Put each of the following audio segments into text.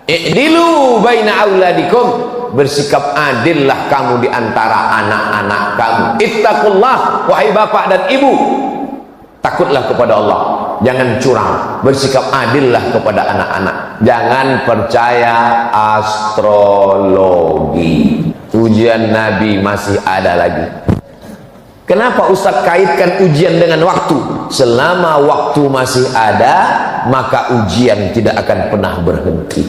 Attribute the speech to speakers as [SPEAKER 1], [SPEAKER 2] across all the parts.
[SPEAKER 1] I'dilu baina auladikum, bersikap adillah kamu di antara anak-anak kamu. Ittaqullah, wahai bapak dan ibu, takutlah kepada Allah, jangan curang, bersikap adillah kepada anak-anak, jangan percaya astrologi. Ujian Nabi masih ada lagi. Kenapa Ustaz kaitkan ujian dengan waktu? Selama waktu masih ada, maka ujian tidak akan pernah berhenti.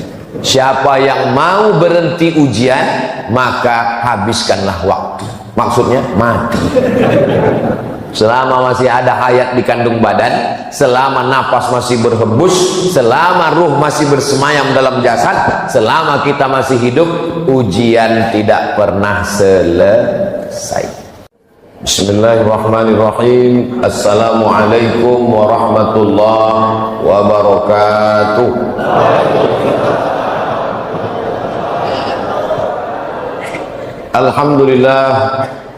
[SPEAKER 1] Siapa yang mau berhenti ujian, maka habiskanlah waktu. Maksudnya mati. Selama masih ada hayat di kandung badan, selama napas masih berhembus, selama ruh masih bersemayam dalam jasad, selama kita masih hidup, ujian tidak pernah selesai. Bismillahirrahmanirrahim. Assalamualaikum warahmatullahi wabarakatuh. Alhamdulillah,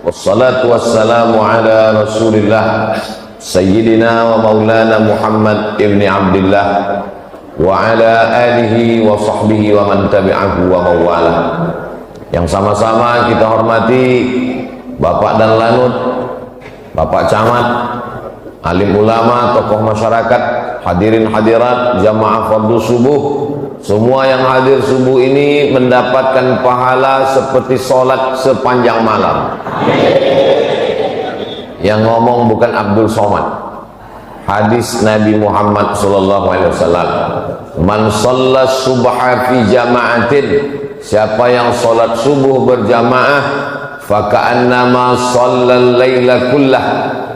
[SPEAKER 1] wassalatu wassalamu ala rasulillah Sayyidina wa maulana Muhammad ibn Abdullah wa ala alihi wa sahbihi wa man tabi'ahu wa mawala. Yang sama-sama kita hormati Bapak dan Lanut, Bapak Camat, alim ulama, tokoh masyarakat, hadirin hadirat, jamaah fardu subuh. Semua yang hadir subuh ini mendapatkan pahala seperti sholat sepanjang malam. Yang ngomong bukan Abdul Somad. Hadis Nabi Muhammad SAW. Man shalla subha fi jama'atin, siapa yang sholat subuh berjamaah, faka'annama shallal laila kullah,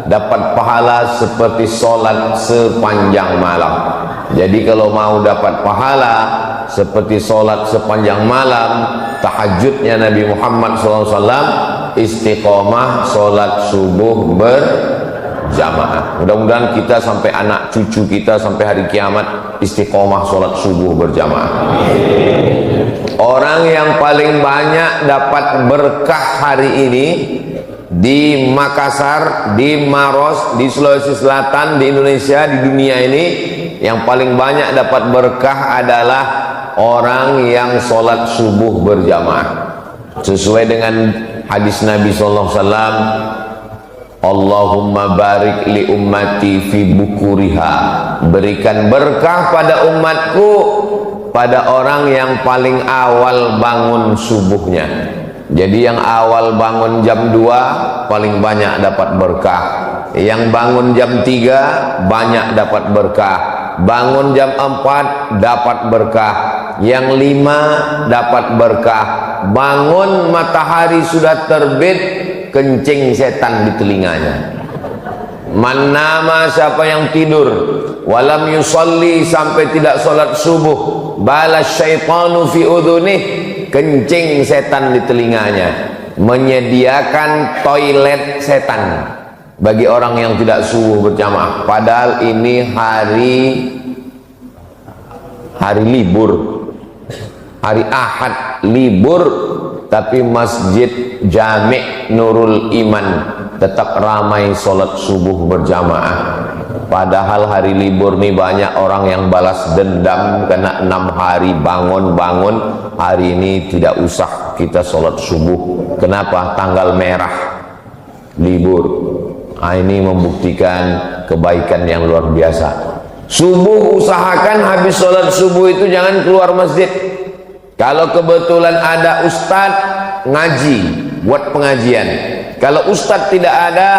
[SPEAKER 1] dapat pahala seperti sholat sepanjang malam. Jadi kalau mau dapat pahala seperti sholat sepanjang malam, tahajudnya Nabi Muhammad SAW, istiqomah sholat subuh berjamaah. Mudah-mudahan kita sampai anak cucu kita sampai hari kiamat istiqomah sholat subuh berjamaah. Orang yang paling banyak dapat berkah hari ini di Makassar, di Maros, di Sulawesi Selatan, di Indonesia, di dunia ini, yang paling banyak dapat berkah adalah orang yang sholat subuh berjamaah. Sesuai dengan hadis Nabi SAW, Allahumma barik li ummati fi bukuriha, berikan berkah pada umatku pada orang yang paling awal bangun subuhnya. Jadi yang awal bangun jam 2 paling banyak dapat berkah, yang bangun jam 3 banyak dapat berkah, bangun jam 4 dapat berkah, yang 5 dapat berkah, bangun matahari sudah terbit kencing setan di telinganya. Man nama, siapa yang tidur walam yusalli, sampai tidak sholat subuh, balas syaitanu fi udhunih, kencing setan di telinganya. Menyediakan toilet setan bagi orang yang tidak subuh berjamaah. Padahal ini hari libur, hari Ahad libur, tapi Masjid Jami' Nurul Iman tetap ramai sholat subuh berjamaah. Padahal hari libur nih banyak orang yang balas dendam karena 6 hari bangun-bangun, hari ini tidak usah kita sholat subuh. Kenapa? Tanggal merah libur. Nah, ini membuktikan kebaikan yang luar biasa. Subuh usahakan habis sholat subuh itu jangan keluar masjid. Kalau kebetulan ada ustadz ngaji, buat pengajian. Kalau ustadz tidak ada,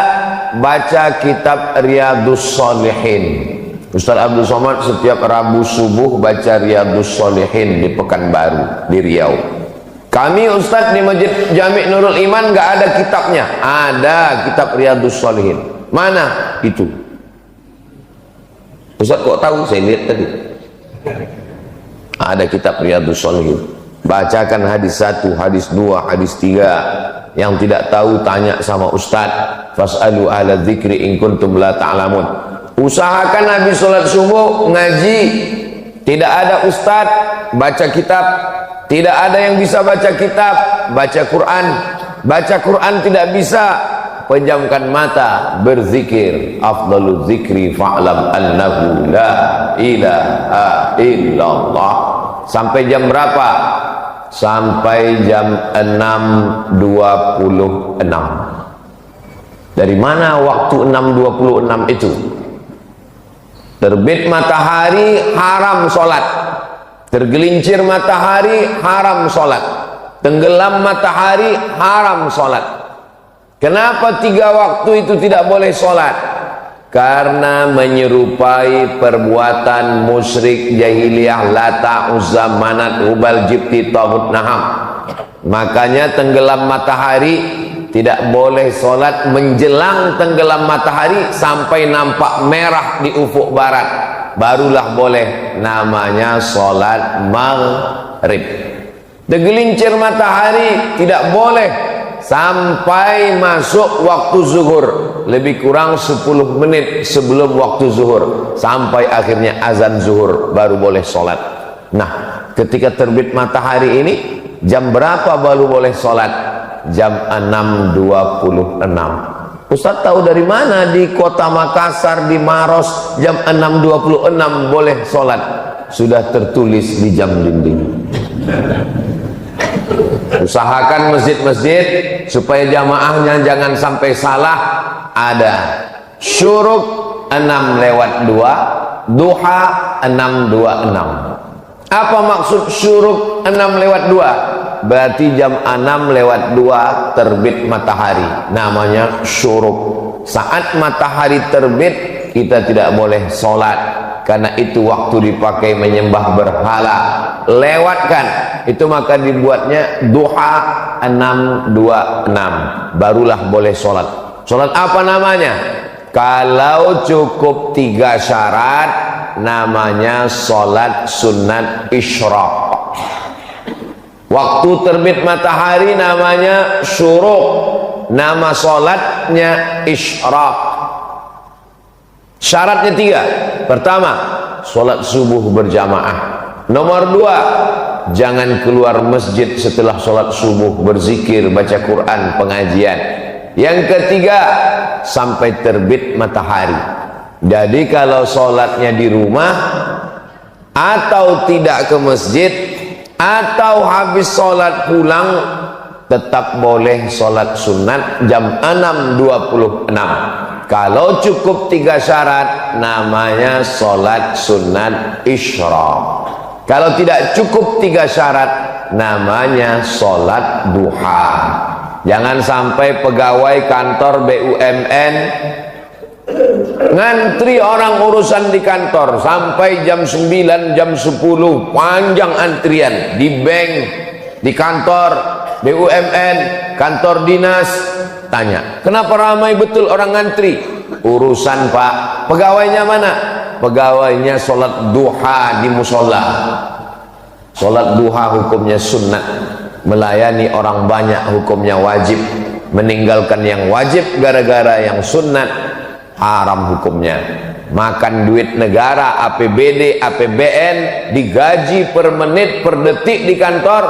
[SPEAKER 1] baca kitab Riyadhus Shalihin. Ustadz Abdul Somad setiap Rabu subuh baca Riyadhus Shalihin di Pekanbaru, di Riau. Kami ustadz di Masjid Jami' Nurul Iman nggak ada kitabnya. Ada kitab Riyadhus Shalihin. Mana itu? Ustadz kok tahu? Saya lihat tadi. Ada kitab Riyadhus Shalihin. Bacakan hadis 1, hadis 2, hadis 3. Yang tidak tahu tanya sama ustadz. Fas'alu ala dzikri in kuntum la ta'lamun. Usahakan habis sholat subuh ngaji. Tidak ada ustadz, baca kitab. Tidak ada yang bisa baca kitab, baca Quran. Baca Quran tidak bisa, pejamkan mata, berzikir. Afdalu dzikri fa'lam annahu la ilaha illallah. Sampai jam berapa? Sampai jam 6.26. Dari mana waktu 6.26 itu? Terbit matahari haram sholat, tergelincir matahari haram sholat, tenggelam matahari haram sholat. Kenapa 3 waktu itu tidak boleh sholat? Karena menyerupai perbuatan musyrik jahiliyah Lata, Uzza, Manat, Hubal, Jibti, Taghut, Naham. Makanya tenggelam matahari tidak boleh sholat menjelang tenggelam matahari sampai nampak merah di ufuk barat, barulah boleh, namanya sholat maghrib. Tergelincir matahari tidak boleh sampai masuk waktu zuhur, lebih kurang 10 menit sebelum waktu zuhur, sampai akhirnya azan zuhur baru boleh sholat. Nah, ketika terbit matahari ini jam berapa baru boleh sholat? Jam 6.26. Ustaz tahu dari mana di kota Makassar, di Maros jam 6.26 boleh sholat? Sudah tertulis di jam dinding. Usahakan masjid-masjid supaya jamaahnya jangan sampai salah. Ada syuruk 6:02, duha 6:26. Apa maksud syuruk 6:02? Berarti jam 6:02 terbit matahari, namanya syuruk. Saat matahari terbit kita tidak boleh sholat, karena itu waktu dipakai menyembah berhala. Lewatkan itu, maka dibuatnya duha 6:26, barulah boleh sholat. Sholat apa namanya? Kalau cukup 3 syarat, namanya sholat sunat isyraq. Waktu terbit matahari namanya syuruk, nama sholatnya isyraq. Syaratnya 3. Pertama, sholat subuh berjamaah. Nomor 2, jangan keluar masjid setelah sholat subuh, berzikir, baca Quran, pengajian. Yang ketiga, sampai terbit matahari. Jadi kalau sholatnya di rumah atau tidak ke masjid, atau habis sholat pulang, tetap boleh sholat sunat jam 6.26. Kalau cukup 3 syarat, namanya sholat sunat isyraq. Kalau tidak cukup 3 syarat, namanya sholat duha. Jangan sampai pegawai kantor BUMN ngantri orang urusan di kantor sampai jam 9, jam 10, panjang antrian di bank, di kantor BUMN, kantor dinas. Tanya, kenapa ramai betul orang ngantri? Urusan pak. Pegawainya mana? Pegawainya sholat duha di musola. Sholat duha hukumnya sunnah, melayani orang banyak hukumnya wajib, meninggalkan yang wajib gara-gara yang sunnah haram hukumnya. Makan duit negara, APBD, APBN, digaji per menit, per detik di kantor,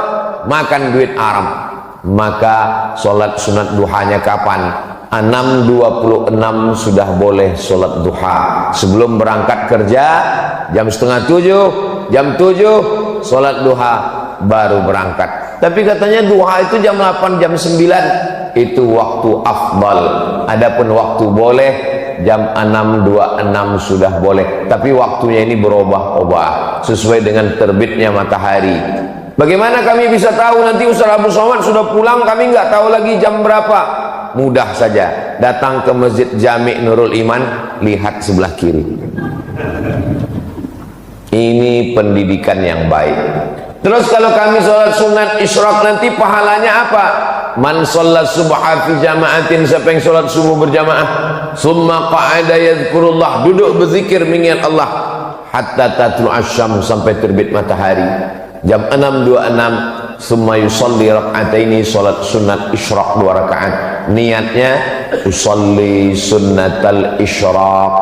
[SPEAKER 1] makan duit haram. Maka sholat sunat duhanya kapan? 6.26 sudah boleh sholat duha. Sebelum berangkat kerja jam setengah 7, jam 7 sholat duha baru berangkat. Tapi katanya duha itu jam 8, jam 9 itu waktu afdal. Adapun waktu boleh jam 6.26 sudah boleh, tapi waktunya ini berubah-ubah sesuai dengan terbitnya matahari. Bagaimana kami bisa tahu nanti Ustaz Abdul Somad sudah pulang, kami nggak tahu lagi jam berapa? Mudah saja, datang ke Masjid Jami' Nurul Iman, lihat sebelah kiri. Ini pendidikan yang baik. Terus kalau kami sholat sunat isyraq nanti pahalanya apa? Man sholat subha fi jama'atin, siapa yang sholat subuh berjamaah, summa qa'ada yadhkurullah, duduk berzikir mengingat Allah, hatta tatlu asyam, sampai terbit matahari. Jam 6.26 summa yusalli rak'ataini, sholat sunat isyraq 2 rakaat. Niatnya usalli sunnatal isyraq,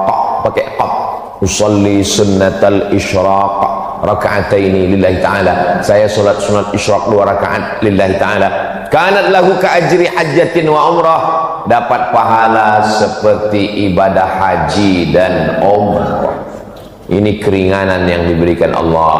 [SPEAKER 1] pakai qaf, usalli sunnatal isyraq raka'ataini lillahi ta'ala, saya sholat sunat isyraq 2 rakaat lillahi ta'ala. Kanat lahu ka'ajri hajjatin wa umrah, dapat pahala seperti ibadah haji dan umrah. Ini keringanan yang diberikan Allah.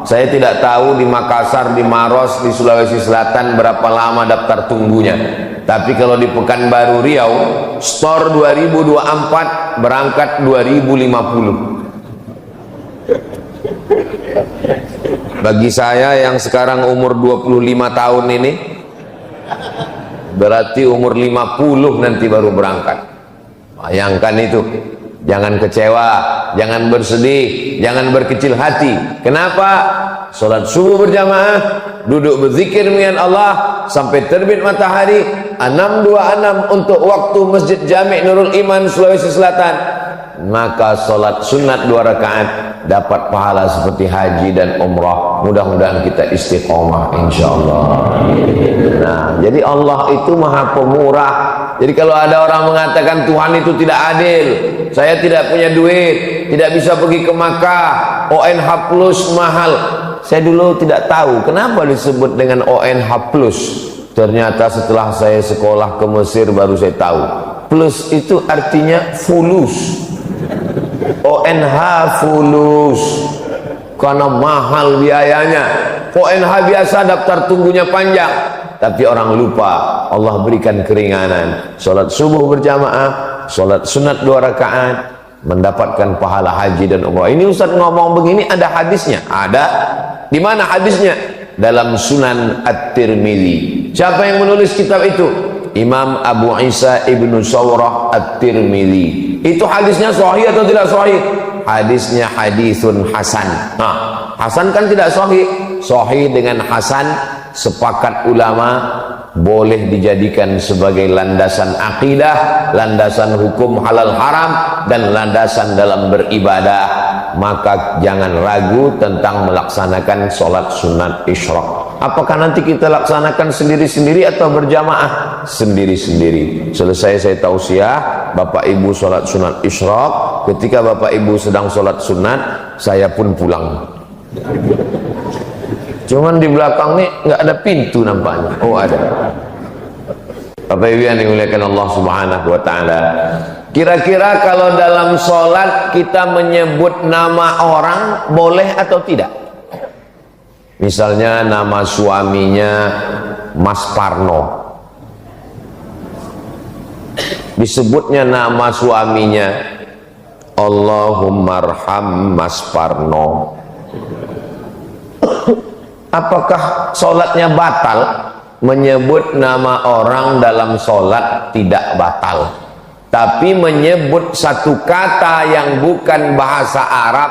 [SPEAKER 1] Saya tidak tahu di Makassar, di Maros, di Sulawesi Selatan berapa lama daftar tunggunya. Tapi kalau di Pekanbaru Riau, store 2024, berangkat 2050. Bagi saya yang sekarang umur 25 tahun ini, berarti umur 50 nanti baru berangkat. Bayangkan itu. Jangan kecewa, jangan bersedih, jangan berkecil hati. Kenapa? Salat subuh berjamaah, duduk berzikir dengan Allah sampai terbit matahari, 626 untuk waktu Masjid Jami' Nurul Iman Sulawesi Selatan. Maka salat sunat 2 rakaat dapat pahala seperti haji dan umrah. Mudah-mudahan kita istiqomah insyaallah. Nah, jadi Allah itu Maha Pemurah. Jadi kalau ada orang mengatakan Tuhan itu tidak adil, saya tidak punya duit, tidak bisa pergi ke Makkah, ONH plus mahal. Saya dulu tidak tahu kenapa disebut dengan ONH plus. Ternyata setelah saya sekolah ke Mesir baru saya tahu. Plus itu artinya fulus. ONH fulus. Karena mahal biayanya. ONH biasa daftar tunggunya panjang. Tapi orang lupa Allah berikan keringanan. Salat subuh berjamaah, salat sunat 2 rakaat, mendapatkan pahala haji dan umrah. Ini Ustaz ngomong begini ada hadisnya? Ada. Di mana hadisnya? Dalam Sunan At-Tirmidzi. Siapa yang menulis kitab itu? Imam Abu Isa Ibnu Sawrah At-Tirmidzi. Itu hadisnya sahih atau tidak sahih? Hadisnya hadisun hasan. Nah, hasan kan tidak sahih. Sahih dengan hasan sepakat ulama boleh dijadikan sebagai landasan akidah, landasan hukum halal haram, dan landasan dalam beribadah. Maka jangan ragu tentang melaksanakan sholat sunat isyraq. Apakah nanti kita laksanakan sendiri-sendiri atau berjamaah? Sendiri-sendiri. Selesai saya tausiah, Bapak Ibu sholat sunat isyraq. Ketika Bapak Ibu sedang sholat sunat, saya pun pulang. Cuman di belakang nih nggak ada pintu nampaknya. Oh ada. Bapak Ibu yang dimuliakan Allah Subhanahu wa taala. Kira-kira kalau dalam sholat kita menyebut nama orang boleh atau tidak? Misalnya nama suaminya Mas Parno. Disebutnya nama suaminya Allahumarham Mas Parno. Apakah sholatnya batal? Menyebut nama orang dalam sholat tidak batal. Tapi menyebut satu kata yang bukan bahasa Arab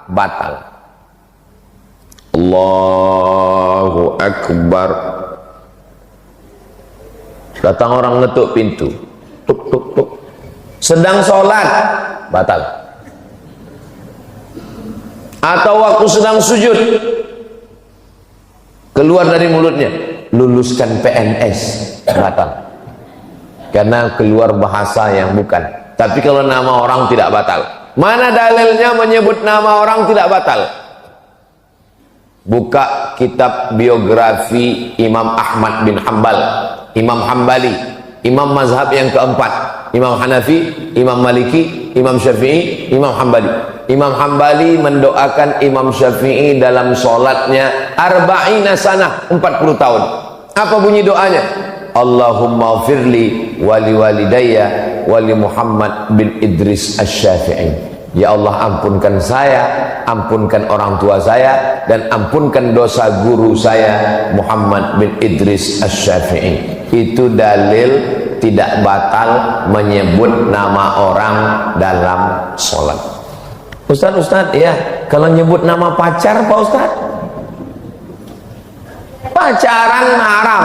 [SPEAKER 1] batal. Allahu Akbar. Datang orang ngetuk pintu. Tuk tuk tuk. Sedang sholat batal. Atau waktu sedang sujud keluar dari mulutnya, luluskan PNS, batal. Karena keluar bahasa yang bukan. Tapi kalau nama orang tidak batal. Mana dalilnya menyebut nama orang tidak batal? Buka kitab biografi Imam Ahmad bin Hanbal, Imam Hambali, Imam mazhab yang keempat, Imam Hanafi, Imam Maliki, Imam Syafi'i, Imam Hambali. Imam Hambali mendoakan Imam Syafi'i dalam sholatnya arba'ina sanah, 40 tahun. Apa bunyi doanya? Allahumma firli wali walidayya wali Muhammad bin Idris Asy-Syafi'i. Ya Allah, ampunkan saya, ampunkan orang tua saya, dan ampunkan dosa guru saya Muhammad bin Idris Asy-Syafi'i. Itu dalil tidak batal menyebut nama orang dalam sholat. Ustaz, ya, kalau nyebut nama pacar Pak Ustaz, pacaran haram,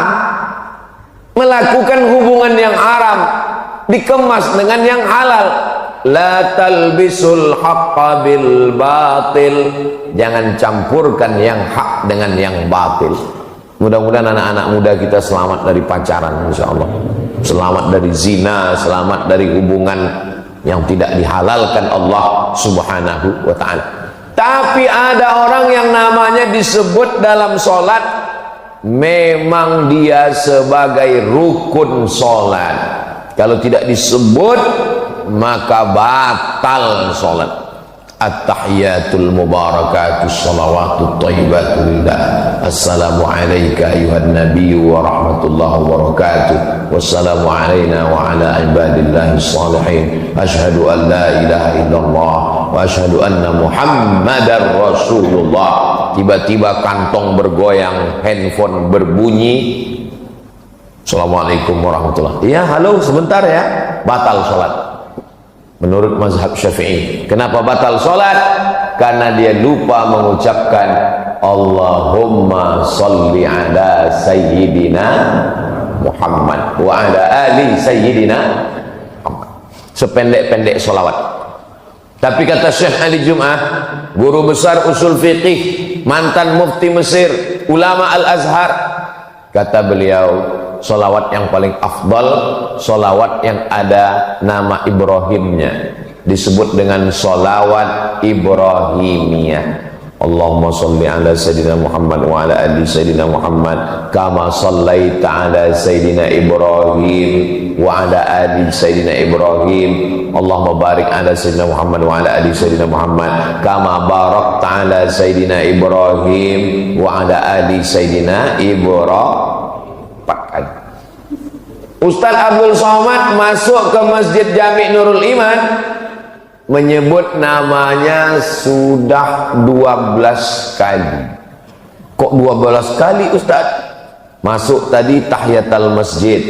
[SPEAKER 1] melakukan hubungan yang haram dikemas dengan yang halal. La talbisul haqqa bil batil. Jangan campurkan yang hak dengan yang batil. Mudah-mudahan anak-anak muda kita selamat dari pacaran, insyaallah. Selamat dari zina, selamat dari hubungan yang tidak dihalalkan Allah Subhanahu wa ta'ala. Tapi ada orang yang namanya disebut dalam sholat, memang dia sebagai rukun sholat. Kalau tidak disebut, maka batal sholat. At-tahiyatul mubarakatus salawatut thayyibatu lillah. Assalamu alayka ayuhan nabiyyu wa rahmatullahi wa barakatuh. Wassalamu alayna wa ala ibadillahi salihin. Asyhadu an la ilaha illallah wa asyhadu anna muhammadar rasulullah. Tiba-tiba kantong bergoyang, handphone berbunyi. Assalamualaikum warahmatullahi. Ya, halo, sebentar ya. Batal sholat. Menurut mazhab Syafi'i. Kenapa batal sholat? Karena dia lupa mengucapkan Allahumma salli ala sayyidina Muhammad wa ala ali sayyidina Muhammad. Sependek-pendek sholawat. Tapi kata Syekh Ali Jum'ah, guru besar usul fiqih, mantan mufti Mesir, ulama Al-Azhar, kata beliau, solawat yang paling afdal, solawat yang ada nama Ibrahimnya, disebut dengan solawat Ibrahimiyah. Allahumma salli ala Sayyidina Muhammad wa ala ali Sayyidina Muhammad kama sallaita ala Sayyidina Ibrahim wa ala ali Sayyidina Ibrahim. Allahumma barik ala Sayyidina Muhammad wa ala ali Sayyidina Muhammad kama barakta ala Sayyidina Ibrahim wa ala ali Sayyidina Ibrahim. Ustaz Abdul Somad masuk ke Masjid Jami Nurul Iman, menyebut namanya sudah 12 kali. Kok 12 kali Ustaz? Masuk tadi tahiyatul masjid,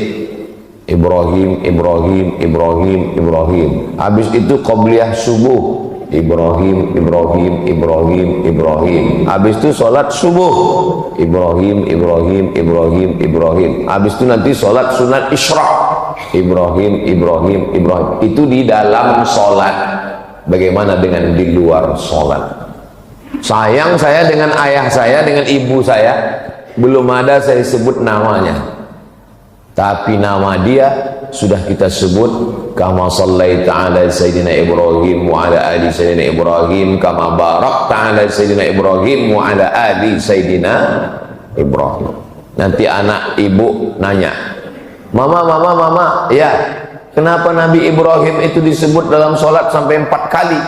[SPEAKER 1] Ibrahim, Ibrahim, Ibrahim, Ibrahim. Habis itu qabliyah subuh, Ibrahim, Ibrahim, Ibrahim, Ibrahim. Habis itu sholat subuh, Ibrahim, Ibrahim, Ibrahim, Ibrahim. Habis itu nanti sholat sunat isyraq, Ibrahim, Ibrahim, Ibrahim. Itu di dalam sholat. Bagaimana dengan di luar sholat? Sayang saya dengan ayah saya, dengan ibu saya, belum ada saya sebut namanya. Tapi nama dia sudah kita sebut, kama sallaita ala Sayyidina Ibrahim wa ala ali Sayyidina Ibrahim kama barakta ala Sayyidina Ibrahim wa ala ali Sayyidina Ibrahim. Nanti anak ibu nanya, mama, mama, mama, ya, kenapa Nabi Ibrahim itu disebut dalam sholat sampai 4 kali?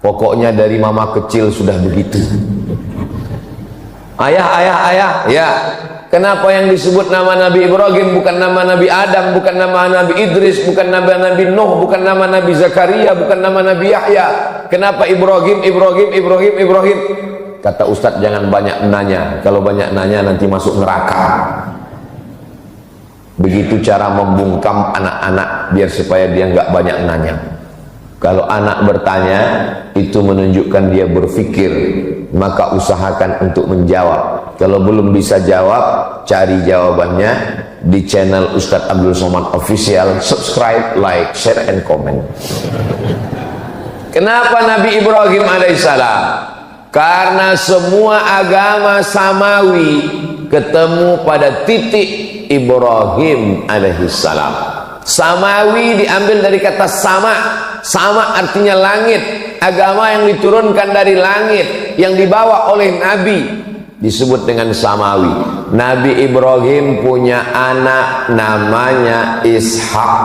[SPEAKER 1] Pokoknya dari mama kecil sudah begitu. Ayah, ayah, ayah, ya, kenapa yang disebut nama Nabi Ibrahim bukan nama Nabi Adam, bukan nama Nabi Idris, bukan nama Nabi Nuh, bukan nama Nabi Zakaria, bukan nama Nabi Yahya? Kenapa Ibrahim, Ibrahim, Ibrahim, Ibrahim? Kata Ustadz, jangan banyak nanya. Kalau banyak nanya nanti masuk neraka. Begitu cara membungkam anak-anak biar supaya dia nggak banyak nanya. Kalau anak bertanya, itu menunjukkan dia berpikir, maka usahakan untuk menjawab. Kalau belum bisa jawab, cari jawabannya di channel Ustadz Abdul Somad Official. Subscribe, like, share, and comment. Kenapa Nabi Ibrahim alaihissalam? Karena semua agama samawi ketemu pada titik Ibrahim alaihissalam. Samawi diambil dari kata sama. Sama artinya langit. Agama yang diturunkan dari langit, yang dibawa oleh Nabi, disebut dengan samawi. Nabi Ibrahim punya anak namanya Ishak.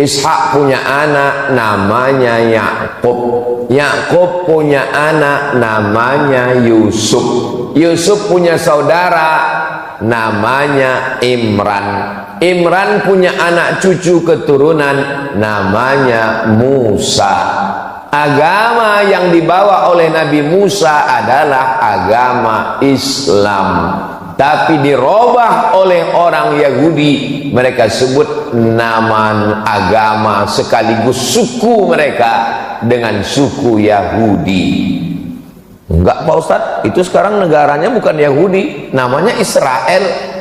[SPEAKER 1] Ishak punya anak namanya Yakub. Yakub punya anak namanya Yusuf. Yusuf punya saudara namanya Imran. Imran punya anak cucu keturunan namanya Musa. Agama yang dibawa oleh Nabi Musa adalah agama Islam, tapi dirubah oleh orang Yahudi. Mereka sebut nama agama sekaligus suku mereka dengan suku Yahudi. Enggak Pak Ustadz, itu sekarang negaranya bukan Yahudi, namanya Israel.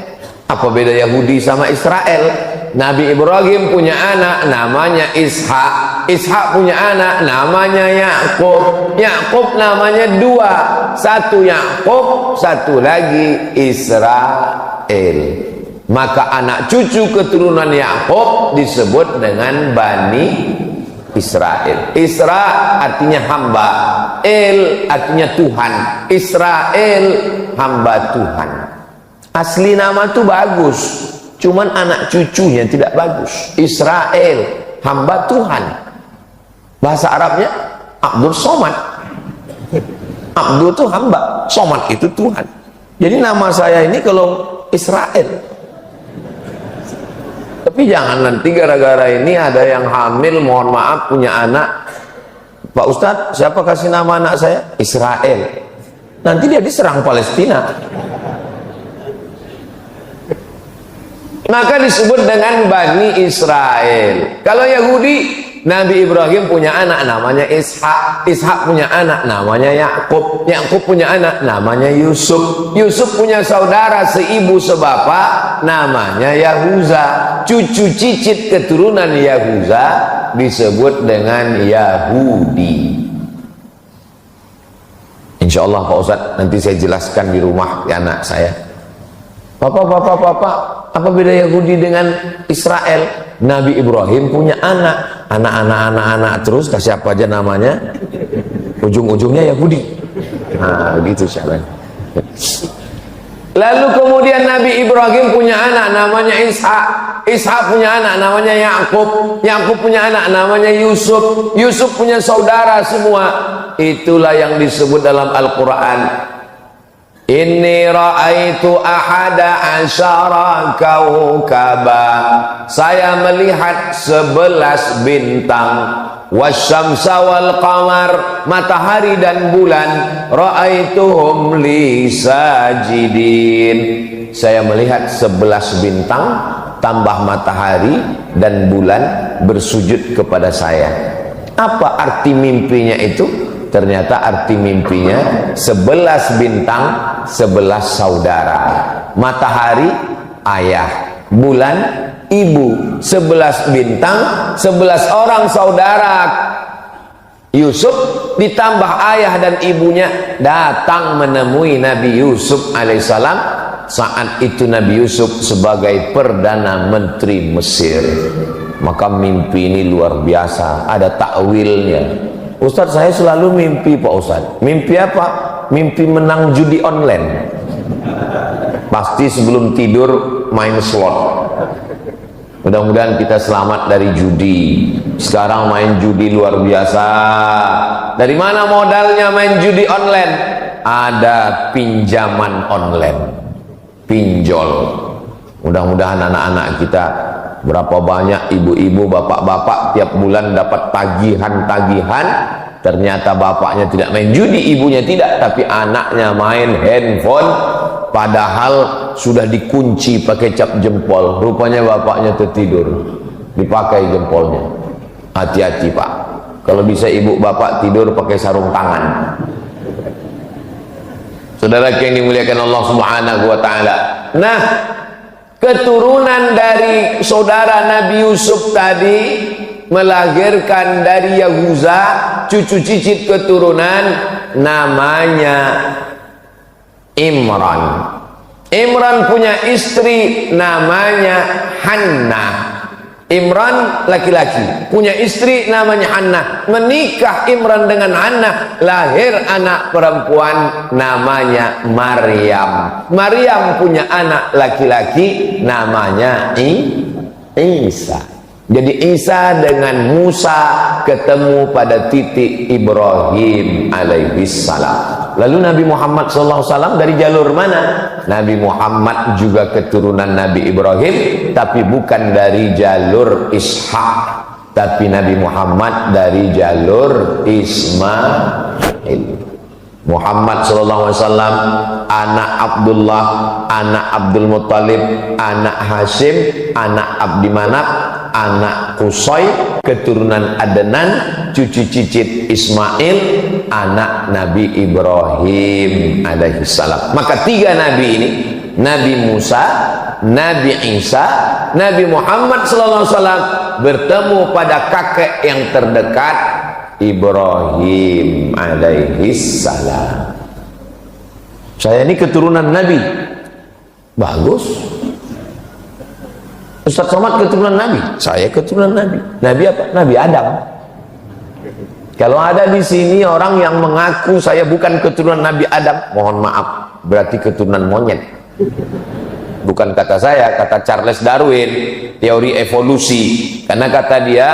[SPEAKER 1] Apa beda Yahudi sama Israel? Nabi Ibrahim punya anak namanya Ishak. Ishak punya anak namanya Yakub. Yakub namanya 2. Satu Yakub, satu lagi Israel. Maka anak cucu keturunan Yakub disebut dengan Bani Israel. Isra artinya hamba, El artinya Tuhan. Israel hamba Tuhan. Asli nama itu bagus, cuman anak cucunya tidak bagus. Israel hamba Tuhan. Bahasa Arabnya Abdul Somad. Abdul itu hamba, Somad itu Tuhan. Jadi nama saya ini kalau Israel. Tapi jangan nanti gara-gara ini ada yang hamil, mohon maaf, punya anak, Pak Ustadz, siapa kasih nama anak saya? Israel. Nanti dia diserang Palestina. Maka disebut dengan Bani Israel. Kalau Yahudi, Nabi Ibrahim punya anak namanya Ishak, Ishak punya anak namanya Yakub, Yakub punya anak namanya Yusuf, Yusuf punya saudara seibu sebapak namanya Yahuza. Cucu cicit keturunan Yahuza disebut dengan Yahudi. Insya Allah Pak Ustadz, nanti saya jelaskan di rumah ya anak saya. Papa, apa beda Yahudi dengan Israel? Nabi Ibrahim punya anak terus, kasih apa aja namanya, ujung-ujungnya Yahudi. Nah, begitu caranya. Lalu kemudian Nabi Ibrahim punya anak namanya Ishak, Ishak punya anak namanya Yakub, Yakub punya anak namanya Yusuf, Yusuf punya saudara semua. Itulah yang disebut dalam Al-Quran, inni ra'aitu ahada asyara kaukaba, saya melihat 11 bintang, wasyamsa wal qamar, matahari dan bulan, ra'aituhum li sajidin, saya melihat 11 bintang tambah matahari dan bulan bersujud kepada saya. Apa arti mimpinya itu? Ternyata arti mimpinya 11 bintang, 11 saudara. Matahari ayah, bulan ibu, 11 bintang, 11 orang saudara. Yusuf ditambah ayah dan ibunya datang menemui Nabi Yusuf alaihissalam. Saat itu Nabi Yusuf sebagai Perdana Menteri Mesir. Maka mimpi ini luar biasa, ada takwilnya. Ustadz, saya selalu mimpi Pak Ustadz. Mimpi apa? Mimpi menang judi online. Pasti sebelum tidur main slot. Mudah-mudahan kita selamat dari judi. Sekarang main judi luar biasa. Dari mana modalnya main judi online? Ada pinjaman online, pinjol. Mudah-mudahan anak-anak kita, berapa banyak ibu-ibu, bapak-bapak tiap bulan dapat tagihan-tagihan, ternyata bapaknya tidak main judi, ibunya tidak, tapi anaknya main handphone, padahal sudah dikunci pakai cap jempol. Rupanya bapaknya tertidur, dipakai jempolnya. Hati-hati Pak, kalau bisa ibu bapak tidur pakai sarung tangan. Saudara yang dimuliakan Allah Subhanahu wa Ta'ala. Nah, keturunan dari saudara Nabi Yusuf tadi melahirkan dari Yahuza, cucu cicit keturunan namanya Imran. Imran punya istri namanya Hannah. Imran laki-laki, punya istri namanya Hannah. Menikah Imran dengan Hannah, lahir anak perempuan namanya Maryam. Maryam punya anak laki-laki namanya Isa. Jadi Isa dengan Musa ketemu pada titik Ibrahim alaihissalam. Lalu Nabi Muhammad SAW dari jalur mana? Nabi Muhammad juga keturunan Nabi Ibrahim, tapi bukan dari jalur Ishak, tapi Nabi Muhammad dari jalur Ismail. Muhammad SAW anak Abdullah, anak Abdul Muttalib, anak Hashim, anak Abdi Manaf, anak Qusay, keturunan Adnan, cucu cicit Ismail, anak Nabi Ibrahim alaihissalam. Maka 3 nabi ini, Nabi Musa, Nabi Isa, Nabi Muhammad SAW bertemu pada kakek yang terdekat, Ibrahim alaihissalam. Saya ini keturunan Nabi. Bagus. Ustaz Somad keturunan Nabi. Saya keturunan Nabi. Nabi apa? Nabi Adam. Kalau ada di sini orang yang mengaku saya bukan keturunan Nabi Adam, mohon maaf, berarti keturunan monyet. Bukan kata saya, kata Charles Darwin, teori evolusi. Karena kata dia,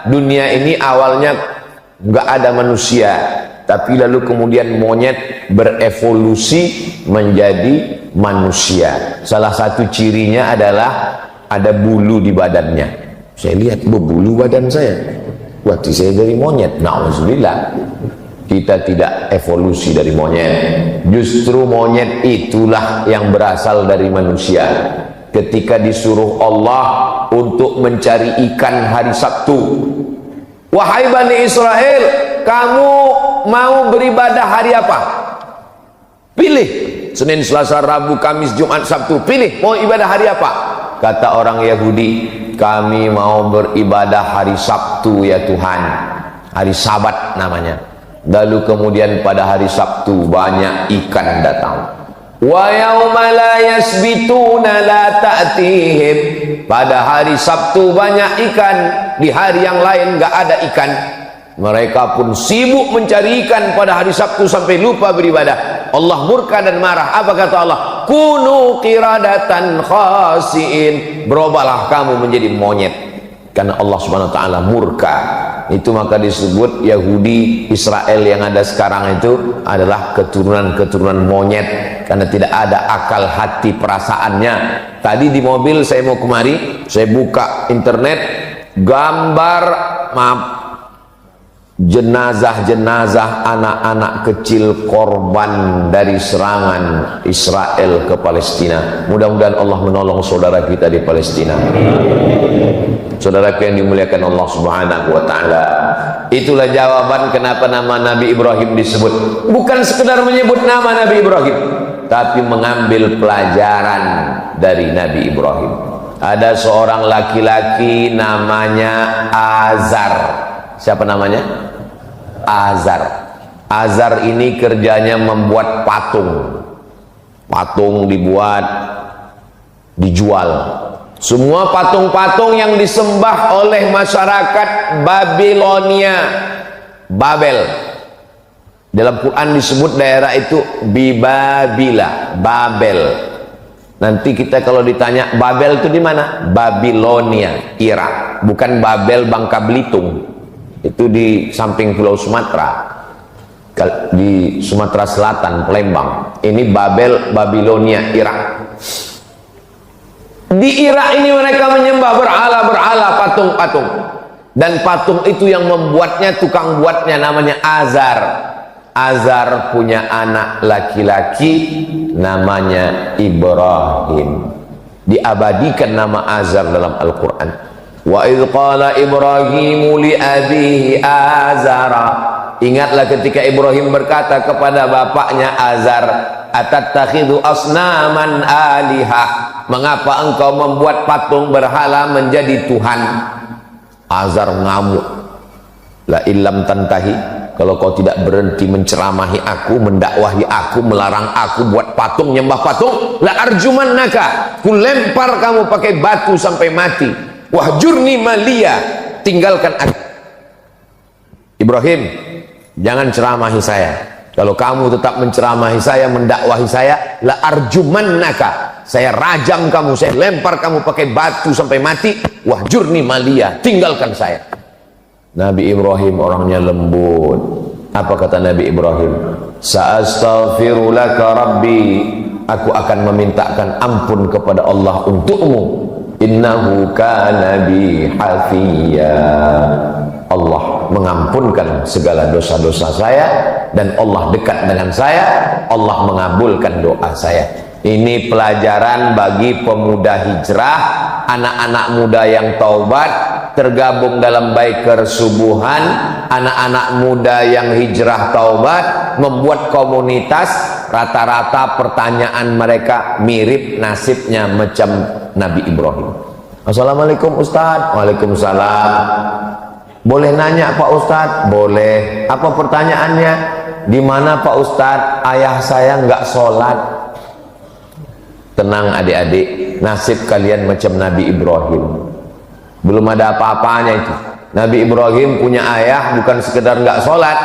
[SPEAKER 1] dunia ini awalnya nggak ada manusia, tapi lalu kemudian monyet berevolusi menjadi manusia. Salah satu cirinya adalah ada bulu di badannya. Saya lihat berbulu badan saya, waktu saya dari monyet. Nauzubillah, kita tidak evolusi dari monyet, justru monyet itulah yang berasal dari manusia. Ketika disuruh Allah untuk mencari ikan hari Sabtu, wahai Bani Israel, kamu mau beribadah hari apa? Pilih, Senin, Selasa, Rabu, Kamis, Jumat, Sabtu. Pilih, mau ibadah hari apa? Kata orang Yahudi, kami mau beribadah hari Sabtu ya Tuhan, hari Sabat namanya. Lalu kemudian pada hari Sabtu banyak ikan datang. Wa yauma la yasbituna la ta'tihim, pada hari Sabtu banyak ikan, di hari yang lain enggak ada ikan. Mereka pun sibuk mencari ikan pada hari Sabtu sampai lupa beribadah. Allah murka dan marah. Apa kata Allah? Kunu qiradatan khasiin, berubahlah kamu menjadi monyet, karena Allah Subhanahu wa taala murka. Itu maka disebut Yahudi Israel yang ada sekarang itu adalah keturunan monyet, karena tidak ada akal hati perasaannya. Tadi di mobil saya mau kemari, saya buka internet, gambar jenazah-jenazah anak-anak kecil korban dari serangan Israel ke Palestina. Mudah-mudahan Allah menolong saudara kita di Palestina. Saudaraku yang dimuliakan Allah Subhanahu wa taala. Itulah jawaban kenapa nama Nabi Ibrahim disebut. Bukan sekedar menyebut nama Nabi Ibrahim, tapi mengambil pelajaran dari Nabi Ibrahim. Ada seorang laki-laki namanya Azar. Siapa namanya? Azar. Azar ini kerjanya membuat patung. Patung dibuat, dijual. Semua patung-patung yang disembah oleh masyarakat Babilonia, Babel. Dalam Quran disebut daerah itu Bibabila, Babel. Nanti kita kalau ditanya Babel itu di mana? Babilonia, Irak. Bukan Babel Bangka Belitung. Itu di samping Pulau Sumatera, di Sumatera Selatan, Palembang. Ini Babel, Babilonia, Irak. Di Irak ini mereka menyembah berhala-berhala, patung-patung. Dan patung itu yang membuatnya, tukang buatnya namanya Azar. Azar punya anak laki-laki namanya Ibrahim. Diabadikan nama Azar dalam Al-Quran. Wa idh qala Ibrahimu li abihi Azara. Ingatlah ketika Ibrahim berkata kepada bapaknya Azar, atattakhidhu asnaman alihah, mengapa engkau membuat patung berhala menjadi Tuhan? Azar ngamuk. La illam tantahi, kalau kau tidak berhenti menceramahi aku, mendakwahi aku, melarang aku buat patung, nyembah patung, la arjumannaka, ku lempar kamu pakai batu sampai mati. Wahjurni malia, tinggalkan aku. Ibrahim, jangan ceramahi saya. Kalau kamu tetap menceramahi saya, mendakwahi saya, la arjumannaka, saya rajam kamu, saya lempar kamu pakai batu sampai mati. Wahjurni malia, tinggalkan saya. Nabi Ibrahim orangnya lembut. Apa kata Nabi Ibrahim? Sa'astaghfiru laka rabbi, aku akan memintakan ampun kepada Allah untukmu. Innahu kana bi hafiya, Allah mengampunkan segala dosa-dosa saya, dan Allah dekat dengan saya, Allah mengabulkan doa saya. Ini pelajaran bagi pemuda hijrah, anak-anak muda yang taubat, tergabung dalam biker subuhan, anak-anak muda yang hijrah taubat, membuat komunitas. Rata-rata pertanyaan mereka mirip nasibnya macam Nabi Ibrahim. Assalamualaikum Ustadz. Waalaikumsalam. Boleh nanya Pak Ustadz? Boleh. Apa pertanyaannya? Di mana Pak Ustadz? Ayah saya nggak sholat. Tenang adik-adik, nasib kalian macam Nabi Ibrahim. Belum ada apa-apanya itu. Nabi Ibrahim punya ayah bukan sekedar nggak sholat,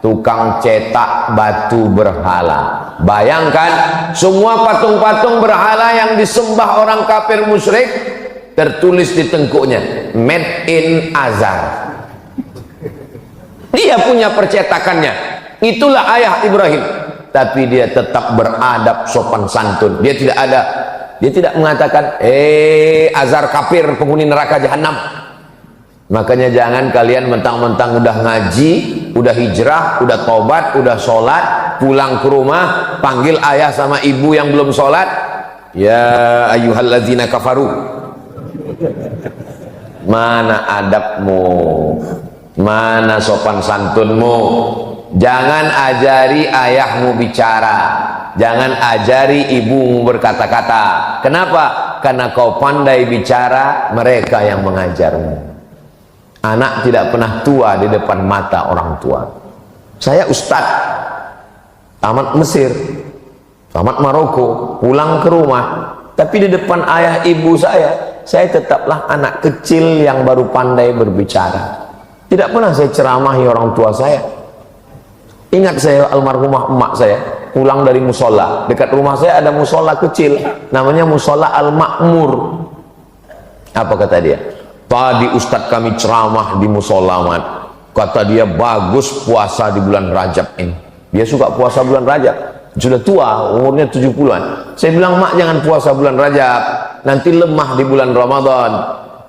[SPEAKER 1] tukang cetak batu berhala. Bayangkan, semua patung-patung berhala yang disembah orang kafir musyrik, tertulis di tengkuknya made in Azar. Dia punya percetakannya. Itulah ayah Ibrahim. Tapi dia tetap beradab, sopan santun. Dia tidak mengatakan, azar kafir, penghuni neraka jahanam. Makanya jangan kalian mentang-mentang udah ngaji, udah hijrah, udah tobat, udah sholat, pulang ke rumah, panggil ayah sama ibu yang belum sholat, ya ayyuhalladzina kafaru. Mana adabmu? Mana sopan santunmu? Jangan ajari ayahmu bicara, jangan ajari ibumu berkata-kata. Kenapa? Karena kau pandai bicara, mereka yang mengajarmu. Anak tidak pernah tua di depan mata orang tua. Saya ustadz, tamat Mesir, tamat Maroko, pulang ke rumah, tapi di depan ayah ibu saya tetaplah anak kecil yang baru pandai berbicara. Tidak pernah saya ceramahi orang tua saya. Ingat saya almarhumah emak saya pulang dari musola, dekat rumah saya ada musola kecil namanya musola Al-Makmur. Apa kata dia? Tadi ustadz kami ceramah di musola, Mat. Kata dia bagus puasa di bulan Rajab ini. Dia suka puasa bulan Rajab, sudah tua, umurnya 70-an. Saya bilang, Mak, jangan puasa bulan Rajab, nanti lemah di bulan Ramadan.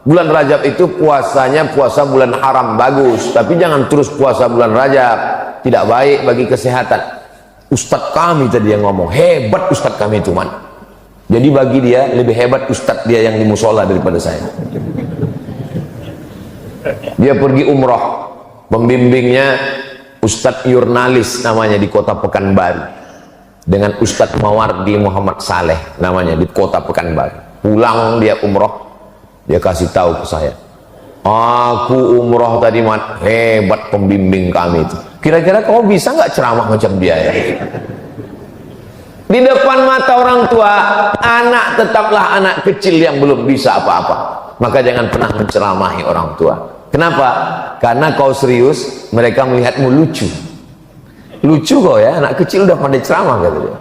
[SPEAKER 1] Bulan Rajab itu puasanya puasa bulan haram, bagus, tapi jangan terus puasa bulan Rajab, tidak baik bagi kesehatan. Ustadz kami tadi yang ngomong, hebat ustadz kami itu, Man. Jadi bagi dia lebih hebat ustadz dia yang di musola daripada saya. Dia pergi umroh, pembimbingnya Ustadz Yurnalis namanya di kota Pekanbaru, dengan Ustadz Mawardi Muhammad Saleh namanya di kota Pekanbaru. Pulang dia umroh, dia kasih tahu ke saya, aku umroh tadi, Mat, hebat pembimbing kami itu. Kira-kira kau bisa nggak ceramah macam dia ya? Di depan mata orang tua, anak tetaplah anak kecil yang belum bisa apa-apa. Maka jangan pernah menceramahi orang tua. Kenapa? Karena kau serius, mereka melihatmu lucu. Lucu kau ya, anak kecil udah pandai ceramah kata dia.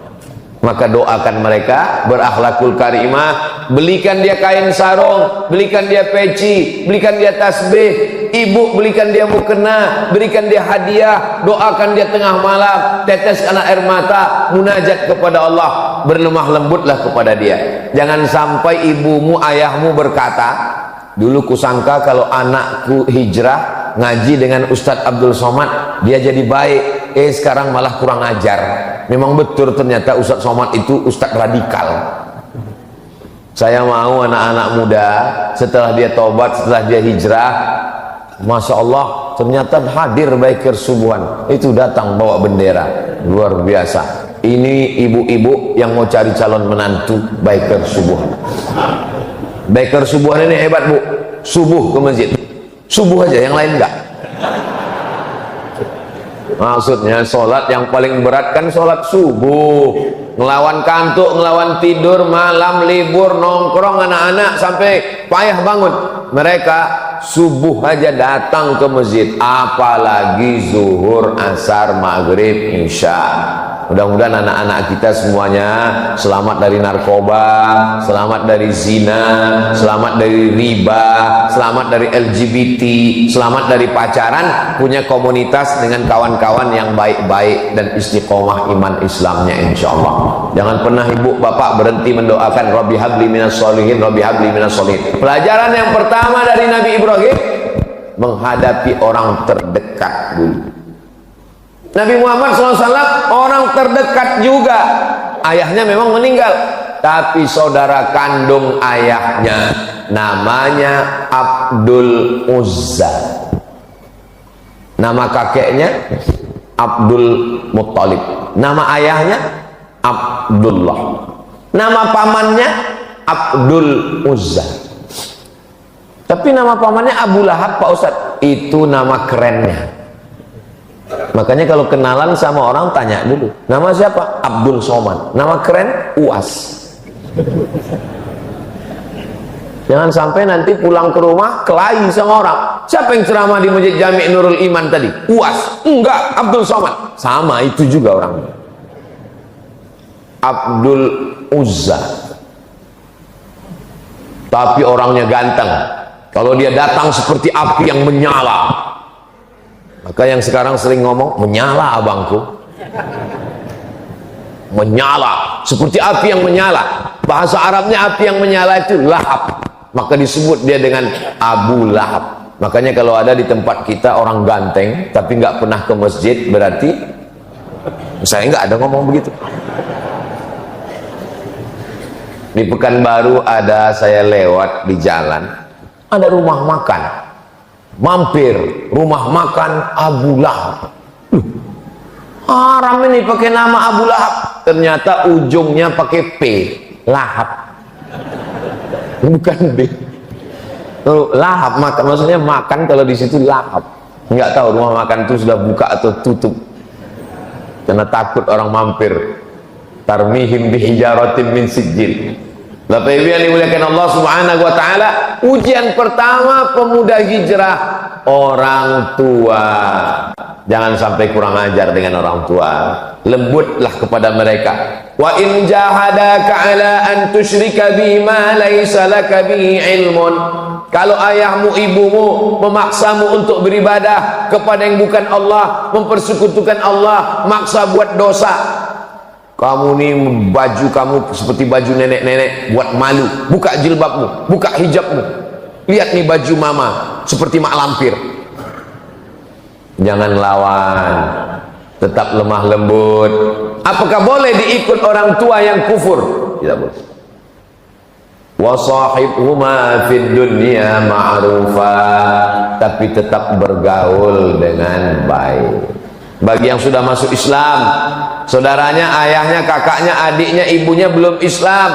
[SPEAKER 1] Maka doakan mereka berakhlakul karimah, belikan dia kain sarung, belikan dia peci, belikan dia tasbih, ibu belikan dia mukena, berikan dia hadiah, doakan dia tengah malam, teteskan air mata, munajat kepada Allah, berlemah lembutlah kepada dia. Jangan sampai ibumu, ayahmu berkata, dulu kusangka kalau anakku hijrah ngaji dengan Ustadz Abdul Somad dia jadi baik, sekarang malah kurang ajar. Memang betul ternyata Ustadz Somad itu Ustadz radikal. Saya mau anak-anak muda setelah dia tobat, setelah dia hijrah, Masya Allah, ternyata hadir Biker Subuhan itu datang bawa bendera, luar biasa. Ini ibu-ibu yang mau cari calon menantu Biker Subuhan. Biker Subuhan ini hebat, Bu. Subuh ke masjid, subuh aja, yang lain enggak. Maksudnya sholat yang paling berat kan sholat subuh, ngelawan kantuk, ngelawan tidur, malam libur, nongkrong anak-anak sampai payah bangun. Mereka subuh aja datang ke masjid, apalagi zuhur, asar, maghrib, isya. Mudah-mudahan anak-anak kita semuanya selamat dari narkoba, selamat dari zina, selamat dari riba, selamat dari LGBT, selamat dari pacaran, punya komunitas dengan kawan-kawan yang baik-baik dan istiqomah iman Islamnya insyaallah. Jangan pernah ibu bapak berhenti mendoakan Rabbi habli minas sholihin, Rabbi habli minas sholihin. Pelajaran yang pertama dari Nabi Ibrahim, menghadapi orang terdekat dulu. Nabi Muhammad SAW orang terdekat juga. Ayahnya memang meninggal, tapi saudara kandung ayahnya namanya Abdul Uzza. Nama kakeknya Abdul Muttalib. Nama ayahnya Abdullah. Nama pamannya Abdul Uzza. Tapi nama pamannya Abu Lahab, Pak Ustadz. Itu nama kerennya. Makanya kalau kenalan sama orang tanya dulu, nama siapa? Abdul Somad. Nama keren Uas. Jangan sampai nanti pulang ke rumah kelahi sama orang. Siapa yang ceramah di Masjid Jami' Nurul Iman tadi? Uas. Enggak, Abdul Somad. Sama itu juga orang. Abdul Uzza. Tapi orangnya ganteng. Kalau dia datang seperti api yang menyala. Maka yang sekarang sering ngomong, menyala abangku, menyala seperti api yang menyala. Bahasa Arabnya api yang menyala itu lahab, maka disebut dia dengan Abu Lahab. Makanya kalau ada di tempat kita orang ganteng tapi nggak pernah ke masjid, berarti saya nggak ada ngomong begitu. Di Pekanbaru ada, saya lewat di jalan, ada rumah makan, mampir rumah makan Abu Lahab. Haram ini pakai nama Abu Lahab, ternyata ujungnya pakai P, lahap, bukan B. Lahap makan, maksudnya makan, kalau di situ lahap. Nggak tahu rumah makan itu sudah buka atau tutup, karena takut orang mampir. Tarmihim bihijaratin min sijil. Bapak Ibu yang dimuliakan Allah Subhanahu wa taala, ujian pertama pemuda hijrah, orang tua. Jangan sampai kurang ajar dengan orang tua. Lembutlah kepada mereka. Wa in jahadaka ala an tusyrika bima laysa laka bihi ilmun. Kalau ayahmu ibumu memaksamu untuk beribadah kepada yang bukan Allah, mempersekutukan Allah, maksa buat dosa, kamu nih baju kamu seperti baju nenek-nenek, buat malu, buka jilbabmu, buka hijabmu, lihat nih baju mama seperti mak lampir. Jangan lawan, tetap lemah lembut. Apakah boleh diikut orang tua yang kufur? Tidak boleh. Wa sahibhuma fid dunya ma'rufa, tapi tetap bergaul dengan baik. Bagi yang sudah masuk Islam, saudaranya, ayahnya, kakaknya, adiknya, ibunya belum Islam,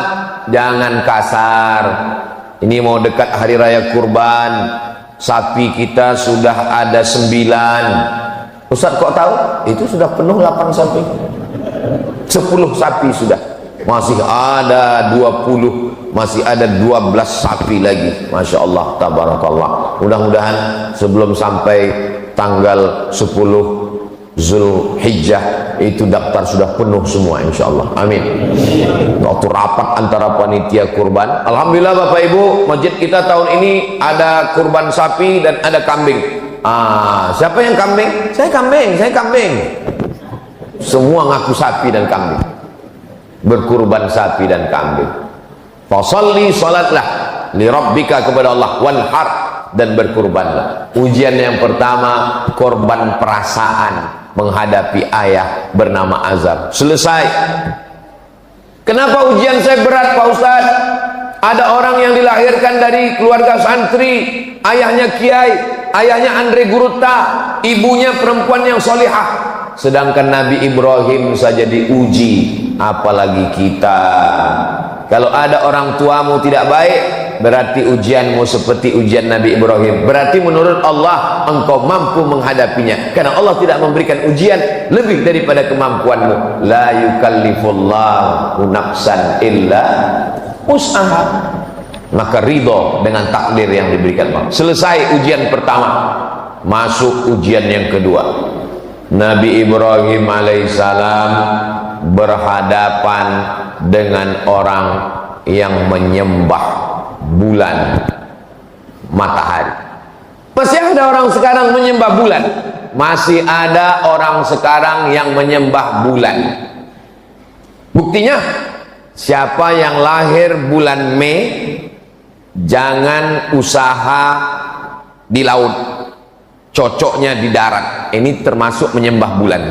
[SPEAKER 1] jangan kasar. Ini mau dekat hari raya kurban, sapi kita sudah ada 9. Ustaz kok tahu? Itu sudah penuh 8 sapi, 10 sapi sudah, masih ada 20, masih ada 12 sapi lagi. Masya Allah, tabarakallah. Mudah-mudahan sebelum sampai tanggal 10 Zulhijjah itu daftar sudah penuh semua, insya Allah. Amin. Waktu rapat antara panitia kurban, alhamdulillah Bapak Ibu, masjid kita tahun ini ada kurban sapi dan ada kambing. Siapa yang kambing? Saya kambing, saya kambing. Semua ngaku sapi dan kambing, berkurban sapi dan kambing. Fasalli, salatlah li rabbika, kepada Allah, wanhar, dan berkurbanlah. Ujian yang pertama, korban perasaan menghadapi ayah bernama Azab. Selesai. Kenapa ujian saya berat Pak Ustaz? Ada orang yang dilahirkan dari keluarga santri, ayahnya kiai, ayahnya Andre Guruta, ibunya perempuan yang solihah. Sedangkan Nabi Ibrahim saja diuji, apalagi kita. Kalau ada orang tuamu tidak baik, berarti ujianmu seperti ujian Nabi Ibrahim. Berarti menurut Allah engkau mampu menghadapinya, karena Allah tidak memberikan ujian lebih daripada kemampuanmu. La yukallifullahu nafsan illa wus'aha. Maka ridho dengan takdir yang diberikan Allah. Selesai ujian pertama, masuk ujian yang kedua. Nabi Ibrahim alaihissalam berhadapan dengan orang yang menyembah bulan, matahari. Masih ada orang sekarang menyembah bulan. Masih ada orang sekarang yang menyembah bulan. Buktinya, siapa yang lahir bulan Mei, jangan usaha di laut, cocoknya di darat. Ini termasuk menyembah bulan.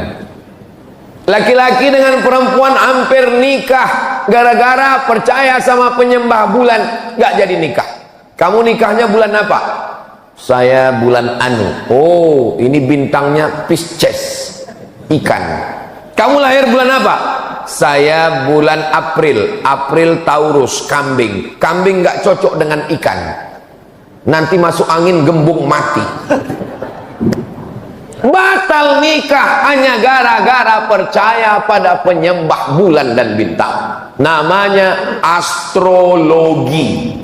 [SPEAKER 1] Laki-laki dengan perempuan hampir nikah gara-gara percaya sama penyembah bulan, nggak jadi nikah. Kamu nikahnya bulan apa? Saya bulan Anu. Oh, ini bintangnya Pisces, ikan. Kamu lahir bulan apa? Saya bulan April. April Taurus, kambing. Kambing nggak cocok dengan ikan. Nanti masuk angin gembung mati. Batal nikah hanya gara-gara percaya pada penyembah bulan dan bintang. Namanya astrologi.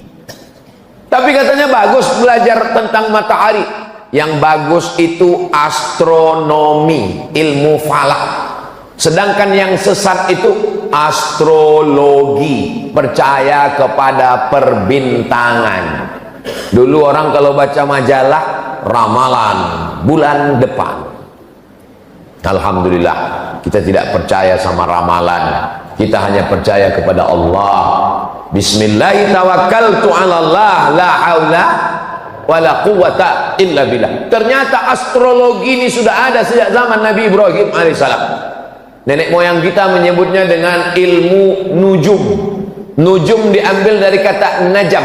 [SPEAKER 1] Tapi katanya bagus belajar tentang matahari. Yang bagus itu astronomi, ilmu falak. Sedangkan yang sesat itu astrologi, percaya kepada perbintangan. Dulu orang kalau baca majalah ramalan bulan depan. Alhamdulillah, kita tidak percaya sama ramalan, kita hanya percaya kepada Allah. Bismillahirrahmanirrahim, la haula wala quwwata illa billah. Ternyata astrologi ini sudah ada sejak zaman Nabi Ibrahim alaihissalam. Nenek moyang kita menyebutnya dengan ilmu nujum. Nujum diambil dari kata najam.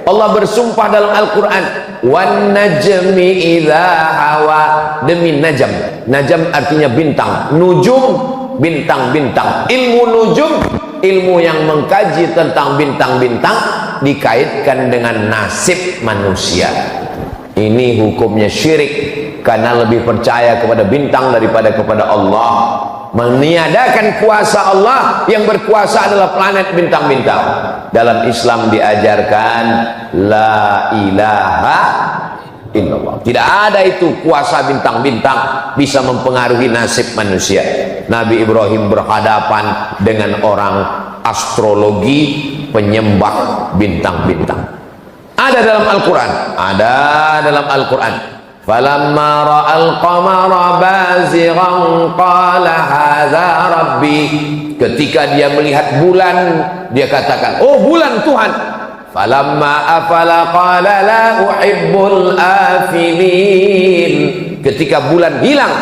[SPEAKER 1] Allah bersumpah dalam Al-Quran, wan najmi idza hawa, demi najam. Najam artinya bintang, nujum bintang-bintang. Ilmu nujum, ilmu yang mengkaji tentang bintang-bintang, dikaitkan dengan nasib manusia. Ini hukumnya syirik, karena lebih percaya kepada bintang daripada kepada Allah. Meniadakan kuasa Allah, yang berkuasa adalah planet bintang-bintang. Dalam Islam diajarkan la ilaha illallah. Tidak ada itu kuasa bintang-bintang bisa mempengaruhi nasib manusia. Nabi Ibrahim berhadapan dengan orang astrologi, penyembah bintang-bintang. Ada dalam Al-Quran, ada dalam Al-Quran. Falamma ra'al qamara bazighan qala hadza rabbi. Ketika dia melihat bulan, dia katakan, oh bulan Tuhan. Falamma afala qala la uhibbul afilin. Ketika bulan hilang,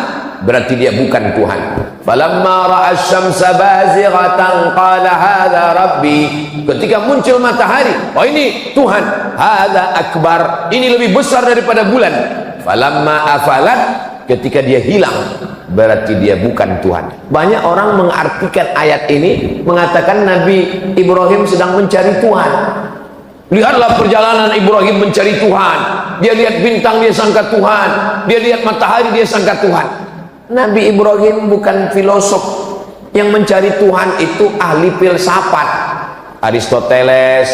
[SPEAKER 1] berarti dia bukan Tuhan. Falamma ra'a asy-syamsa bazighatan qala hadza rabbi. Ketika muncul matahari, oh ini Tuhan. Hadza akbar, ini lebih besar daripada bulan. Falamma afalat, ketika dia hilang, berarti dia bukan Tuhan. Banyak orang mengartikan ayat ini, mengatakan Nabi Ibrahim sedang mencari Tuhan. Lihatlah perjalanan Ibrahim mencari Tuhan. Dia lihat bintang, dia sangka Tuhan. Dia lihat matahari, dia sangka Tuhan. Nabi Ibrahim bukan filosof. Yang mencari Tuhan itu ahli filsafat. Aristoteles,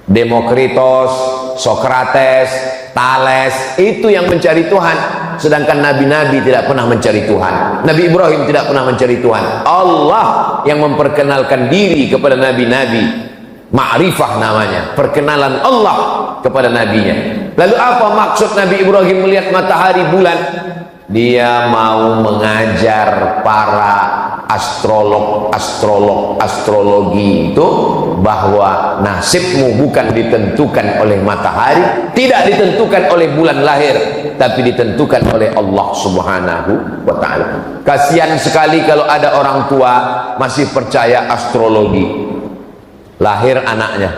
[SPEAKER 1] Demokritos, Sokrates, Thales, itu yang mencari Tuhan. Sedangkan nabi-nabi tidak pernah mencari Tuhan. Nabi Ibrahim tidak pernah mencari Tuhan. Allah yang memperkenalkan diri kepada nabi-nabi. Ma'rifah namanya, perkenalan Allah kepada nabinya. Lalu apa maksud Nabi Ibrahim melihat matahari bulan? Dia mau mengajar para astrologi itu bahwa nasibmu bukan ditentukan oleh matahari, tidak ditentukan oleh bulan lahir, tapi ditentukan oleh Allah Subhanahu wa ta'ala. Kasihan sekali kalau ada orang tua masih percaya astrologi. Lahir anaknya,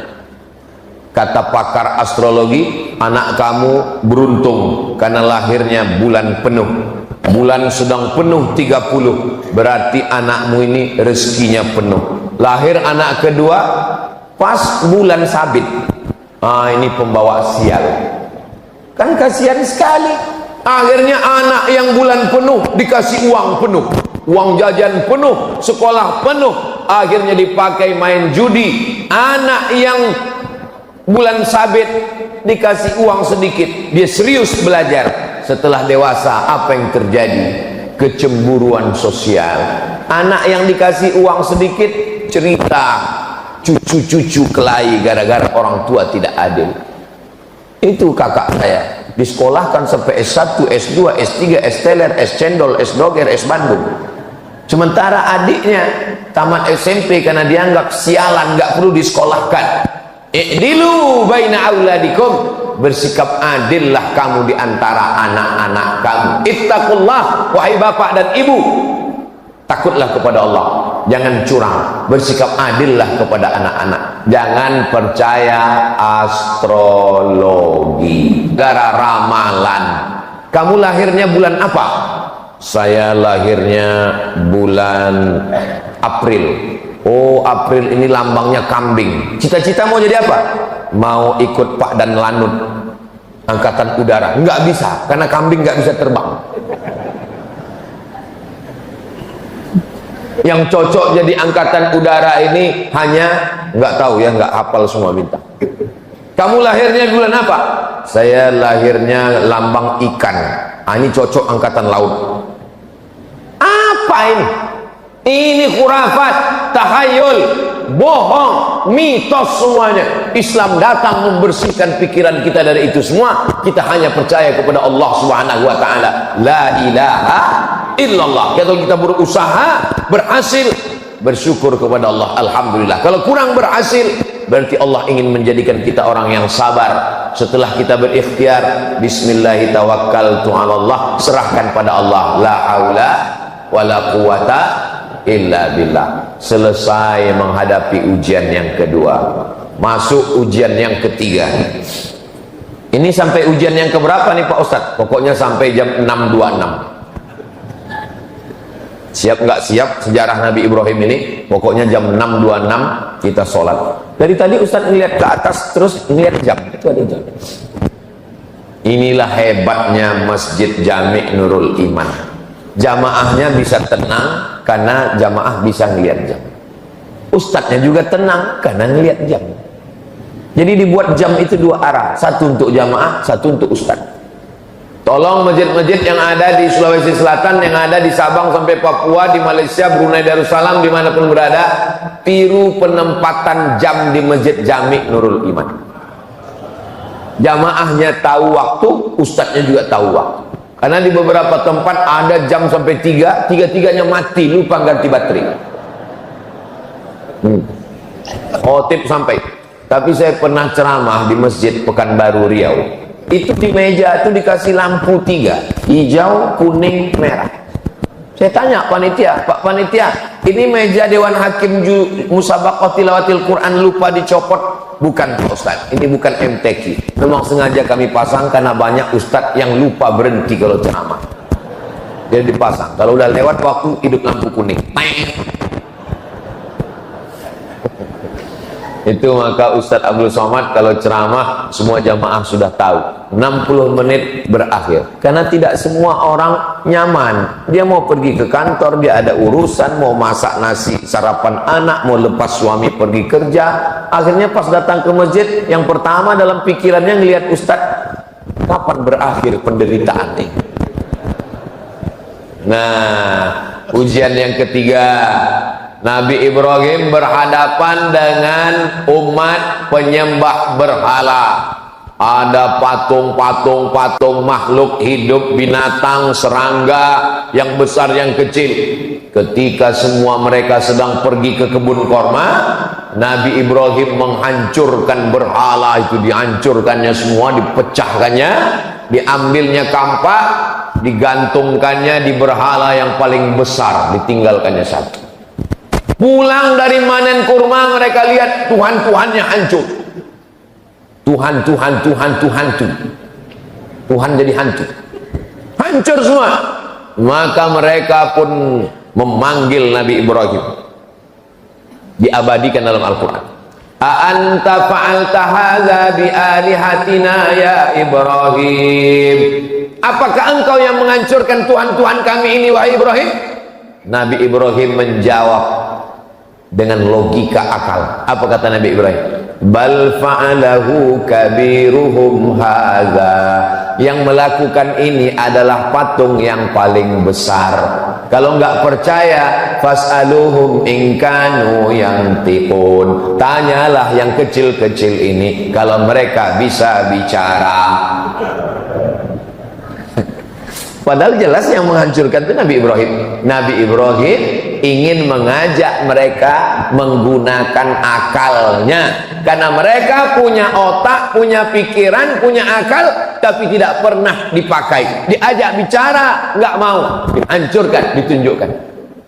[SPEAKER 1] kata pakar astrologi, anak kamu beruntung karena lahirnya bulan penuh. Bulan sedang penuh 30, berarti anakmu ini rezekinya penuh. Lahir anak kedua pas bulan sabit, ini pembawa sial. Kan kasihan sekali. Akhirnya anak yang bulan penuh dikasih uang penuh, uang jajan penuh, sekolah penuh, akhirnya dipakai main judi. Anak yang bulan sabit dikasih uang sedikit, dia serius belajar. Setelah dewasa, apa yang terjadi? Kecemburuan sosial. Anak yang dikasih uang sedikit cerita cucu-cucu kelahi gara-gara orang tua tidak adil. Itu kakak saya disekolahkan sampai S1, S2, S3, S teler, S cendol, S doger, S Bandung. Sementara adiknya tamat SMP karena dianggap sialan, nggak perlu disekolahkan. I'dilu baina auladikum, bersikap adillah kamu di antara anak-anak kamu. Ittaqullah, wahai bapak dan ibu, takutlah kepada Allah, jangan curang, bersikap adillah kepada anak-anak, jangan percaya astrologi gara ramalan. Kamu lahirnya bulan apa? Saya lahirnya bulan April. Oh, April ini lambangnya kambing. Cita-cita mau jadi apa? Mau ikut Pak Dan Lanut, angkatan udara. Nggak bisa, karena kambing nggak bisa terbang. Yang cocok jadi angkatan udara ini hanya, nggak tahu ya, nggak hafal semua bintang. Kamu lahirnya bulan apa? Saya lahirnya lambang ikan. Ini cocok angkatan laut. Apa ini? Ini khurafat. tahayul, bohong, mitos semuanya. Islam datang membersihkan pikiran kita dari itu semua. Kita hanya percaya kepada Allah Subhanahu wa taala. La ilaha illallah. Kalau kita berusaha berhasil, bersyukur kepada Allah, alhamdulillah. Kalau kurang berhasil, berarti Allah ingin menjadikan kita orang yang sabar. Setelah kita berikhtiar, bismillahi tawakkaltu 'alallah, serahkan pada Allah. La haula wala quwata illa billah. Selesai menghadapi ujian yang kedua, masuk ujian yang ketiga. Ini sampai ujian yang keberapa nih Pak Ustadz? Pokoknya sampai jam 6.26. Siap nggak siap sejarah Nabi Ibrahim ini? Pokoknya jam 6.26 kita sholat. Dari tadi Ustadz ngeliat ke atas terus ngeliat jam. Itu ada jam. Inilah hebatnya Masjid Jami' Nurul Iman. Jamaahnya bisa tenang karena jamaah bisa ngeliat jam. Ustadznya juga tenang karena ngeliat jam. Jadi dibuat jam itu dua arah. Satu untuk jamaah, satu untuk ustadz. Tolong masjid-masjid yang ada di Sulawesi Selatan, yang ada di Sabang sampai Papua, di Malaysia, Brunei Darussalam, dimanapun berada, tiru penempatan jam di Masjid Jami' Nurul Iman. Jamaahnya tahu waktu, ustadznya juga tahu waktu. Karena di beberapa tempat ada jam sampai 3, tiga-tiganya mati, lupa ganti baterai. Khotib sampai. Tapi saya pernah ceramah di Masjid Pekanbaru Riau. Itu di meja itu dikasih lampu 3, hijau, kuning, merah. Saya tanya panitia, Pak panitia, ini meja Dewan Hakim Musabaqah Tilawatil Quran lupa dicopot? Bukan Pak Ustaz, ini bukan MTQ. Memang sengaja kami pasang karena banyak ustadz yang lupa berhenti kalau ceramah. Jadi dipasang, kalau udah lewat waktu hidup lampu kuning. Itu maka Ustadz Abdul Somad kalau ceramah semua jamaah sudah tahu 60 menit berakhir. Karena tidak semua orang nyaman. Dia mau pergi ke kantor, dia ada urusan, mau masak nasi sarapan anak, mau lepas suami pergi kerja. Akhirnya pas datang ke masjid, yang pertama dalam pikirannya ngelihat Ustadz, kapan berakhir penderitaan ini. Nah, ujian yang ketiga, Nabi Ibrahim berhadapan dengan umat penyembah berhala. Ada patung makhluk hidup, binatang, serangga, yang besar yang kecil. Ketika semua mereka sedang pergi ke kebun korma, Nabi Ibrahim menghancurkan berhala itu, dihancurkannya semua, dipecahkannya, diambilnya kampak, digantungkannya di berhala yang paling besar, ditinggalkannya satu. Pulang dari manen kurma, mereka lihat Tuhan-Tuhannya hancur. Tuhan jadi hantu. Hancur semua. Maka mereka pun memanggil Nabi Ibrahim. Diabadikan dalam Al-Quran. A'anta fa'alta hadza bi alihatina ya Ibrahim. Apakah engkau yang menghancurkan Tuhan-Tuhan kami ini wahai Ibrahim? Nabi Ibrahim menjawab dengan logika akal. Apa kata Nabi Ibrahim? Bal fa'alahu kabiruhum hadza. Yang melakukan ini adalah patung yang paling besar. Kalau nggak percaya, fas'aluhum in kanu yantiqun. Tanyalah yang kecil-kecil ini kalau mereka bisa bicara. Padahal jelas yang menghancurkan itu Nabi Ibrahim. Nabi Ibrahim ingin mengajak mereka menggunakan akalnya. Karena mereka punya otak, punya pikiran, punya akal, tapi tidak pernah dipakai. Diajak bicara, nggak mau. Dihancurkan, ditunjukkan.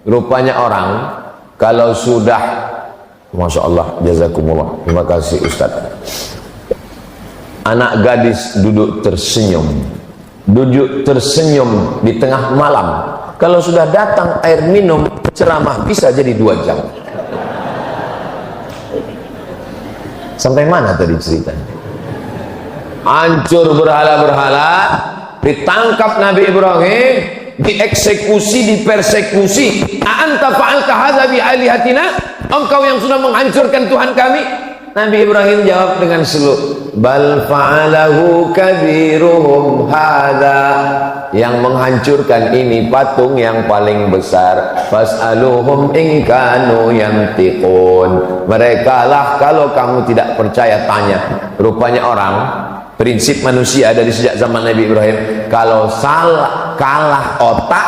[SPEAKER 1] Rupanya orang, kalau sudah, Masya Allah, jazakumullah, terima kasih Ustaz. Anak gadis duduk tersenyum di tengah malam, kalau sudah datang air minum, ceramah bisa jadi 2 jam. Sampai mana tadi ceritanya? Hancur berhala-berhala, ditangkap Nabi Ibrahim, dieksekusi, dipersekusi. A'anta fa'alta hadza bi alihatina? Engkau yang sudah menghancurkan Tuhan kami? Nabi Ibrahim jawab dengan slow, bal fa'alahu kabiruhum hadza, yang menghancurkan ini patung yang paling besar, fas'aluhum in kanu yantiqun, mereka lah kalau kamu tidak percaya tanya. Rupanya orang, prinsip manusia dari sejak zaman Nabi Ibrahim, kalau salah kalah otak,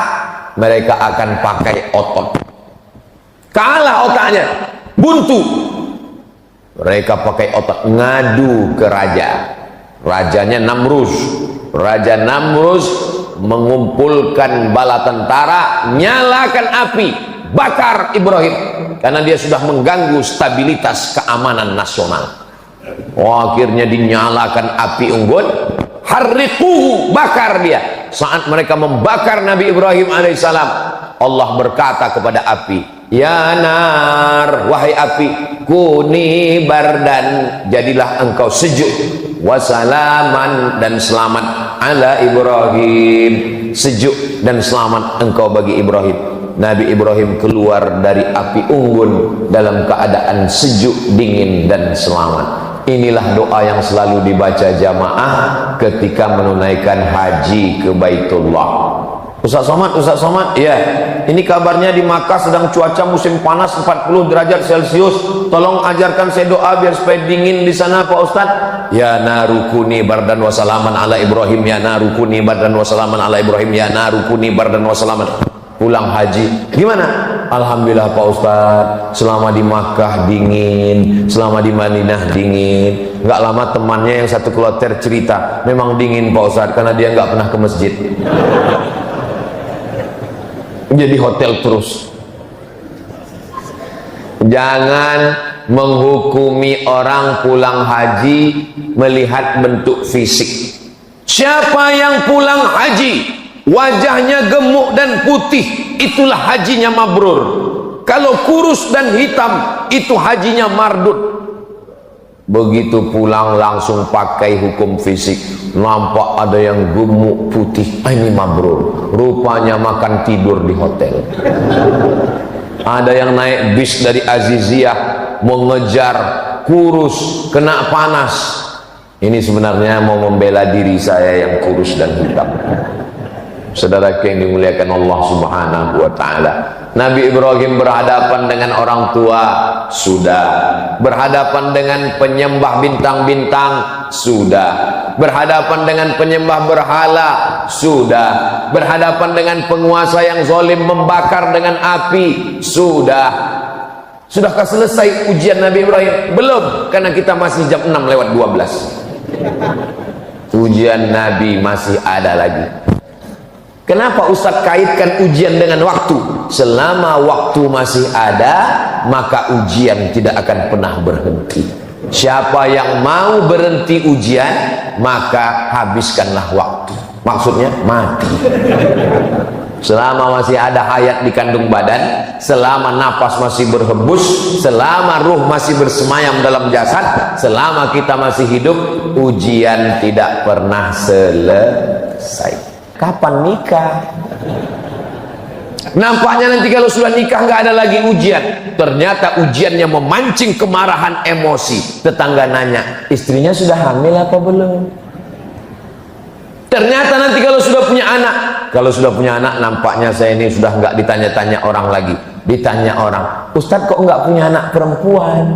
[SPEAKER 1] mereka akan pakai otot. Kalah otaknya, buntu, mereka pakai otak, ngadu ke raja. Rajanya Namrus. Raja Namrus mengumpulkan bala tentara, nyalakan api, bakar Ibrahim, karena dia sudah mengganggu stabilitas keamanan nasional. Akhirnya dinyalakan api unggun, harriquhu, bakar dia. Saat mereka membakar Nabi Ibrahim alaihissalam, Allah berkata kepada api, ya nar, wahai api, kuni bardan, jadilah engkau sejuk, wasalaman, dan selamat, ala Ibrahim, sejuk dan selamat engkau bagi Ibrahim. Nabi Ibrahim keluar dari api unggun dalam keadaan sejuk, dingin, dan selamat. Inilah doa yang selalu dibaca jamaah ketika menunaikan haji ke Baitullah. Ustaz Somad, ya, ini kabarnya di Makkah sedang cuaca musim panas 40 derajat Celcius. Tolong ajarkan saya doa biar supaya dingin di sana Pak Ustaz. Ya narukuni bardan wasalaman ala Ibrahim, ya narukuni bardan wasalaman ala Ibrahim, ya narukuni bardan wasalaman. Pulang haji, gimana? Alhamdulillah Pak Ustaz, selama di Makkah dingin, selama di Madinah dingin. Nggak lama temannya yang satu kloter cerita, memang dingin Pak Ustaz karena dia nggak pernah ke masjid. Jadi hotel terus. Jangan menghukumi orang pulang haji melihat bentuk fisik. Siapa yang pulang haji wajahnya gemuk dan putih, itulah hajinya mabrur. Kalau kurus dan hitam, itu hajinya mardud. Begitu pulang langsung pakai hukum fisik, nampak ada yang gemuk putih, ini mabrur, rupanya makan tidur di hotel. Ada yang naik bis dari Aziziyah mengejar kurus, kena panas. Ini sebenarnya mau membela diri saya yang kurus dan hitam. Saudara yang dimuliakan Allah Subhanahu wa ta'ala, Nabi Ibrahim berhadapan dengan orang tua, sudah. Berhadapan dengan penyembah bintang-bintang, sudah. Berhadapan dengan penyembah berhala, sudah. Berhadapan dengan penguasa yang zalim membakar dengan api, sudah. Sudahkah selesai ujian Nabi Ibrahim? Belum, karena kita masih jam 6:12. Ujian Nabi masih ada lagi. Kenapa Ustaz kaitkan ujian dengan waktu? Selama waktu masih ada, maka ujian tidak akan pernah berhenti. Siapa yang mau berhenti ujian, maka habiskanlah waktu. Maksudnya mati. Selama masih ada hayat di kandung badan, selama nafas masih berhembus, selama ruh masih bersemayam dalam jasad, selama kita masih hidup, ujian tidak pernah selesai. Kapan nikah? Nampaknya nanti kalau sudah nikah nggak ada lagi ujian. Ternyata ujiannya memancing kemarahan emosi. Tetangga nanya, istrinya sudah hamil apa belum? Ternyata nanti kalau sudah punya anak, nampaknya saya ini sudah nggak ditanya-tanya orang lagi. Ditanya orang, Ustadz kok nggak punya anak perempuan?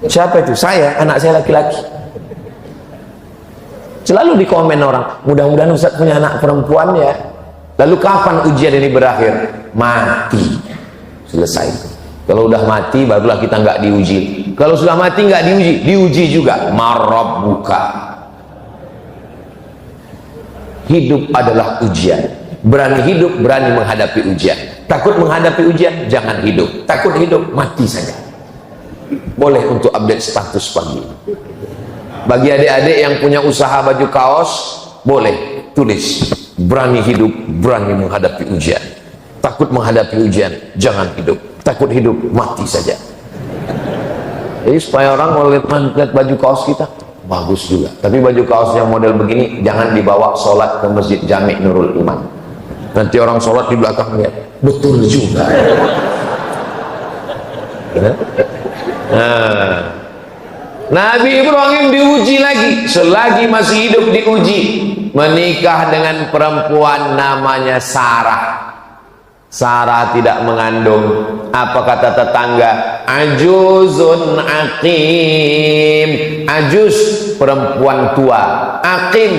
[SPEAKER 1] Siapa itu? Saya, anak saya laki-laki. Selalu di komen orang, mudah-mudahan Ustaz punya anak perempuan ya. Lalu kapan ujian ini berakhir? Mati. Selesai. Kalau udah mati barulah kita nggak diuji. Kalau sudah mati nggak diuji juga. Marabbuka. Hidup adalah ujian. Berani hidup, berani menghadapi ujian. Takut menghadapi ujian, jangan hidup. Takut hidup, mati saja. Boleh untuk update status pagi. Bagi adik-adik yang punya usaha baju kaos, boleh tulis, berani hidup, berani menghadapi ujian. Takut menghadapi ujian, jangan hidup. Takut hidup, mati saja. Jadi supaya orang kalau lihat baju kaos kita, bagus juga. Tapi baju kaos yang model begini, jangan dibawa sholat ke Masjid Jami' Nurul Iman. Nanti orang sholat di belakang lihat, betul juga. Nah, Nabi Ibrahim diuji lagi, selagi masih hidup diuji, menikah dengan perempuan namanya Sarah. Sarah tidak mengandung. Apa kata tetangga? Ajuzun aqim. Ajuz, perempuan tua. Aqim,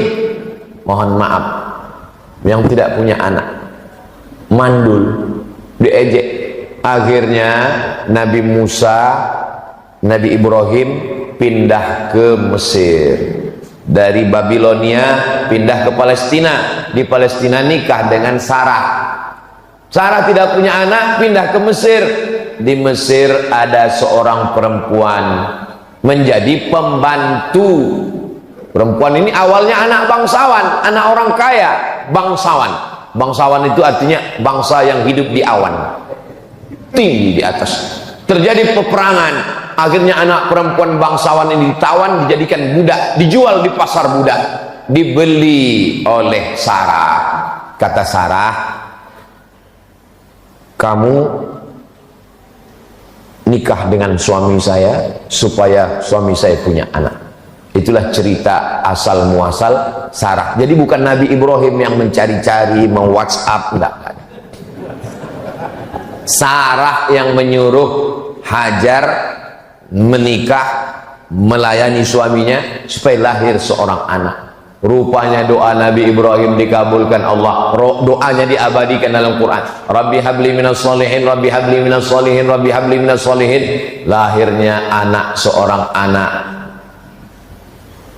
[SPEAKER 1] mohon maaf, yang tidak punya anak, mandul, diejek. Akhirnya Nabi Musa, Nabi Ibrahim pindah ke Mesir. Dari Babilonia pindah ke Palestina. Di Palestina nikah dengan Sarah. Sarah tidak punya anak, pindah ke Mesir. Di Mesir ada seorang perempuan menjadi pembantu. Perempuan ini awalnya anak bangsawan, anak orang kaya, bangsawan. Bangsawan itu artinya bangsa yang hidup di awan, tinggi di atas. Terjadi peperangan, akhirnya anak perempuan bangsawan ini ditawan, dijadikan budak, dijual di pasar budak, dibeli oleh Sarah. Kata Sarah, kamu nikah dengan suami saya supaya suami saya punya anak. Itulah cerita asal muasal Sarah. Jadi bukan Nabi Ibrahim yang mencari-cari, WhatsApp, enggak. Sarah yang menyuruh Hajar menikah, melayani suaminya supaya lahir seorang anak. Rupanya doa Nabi Ibrahim dikabulkan Allah. Doanya diabadikan dalam Quran. Rabbi habli minas solihin, Rabbi habli minas solihin, Rabbi habli minas solihin. Lahirnya anak, seorang anak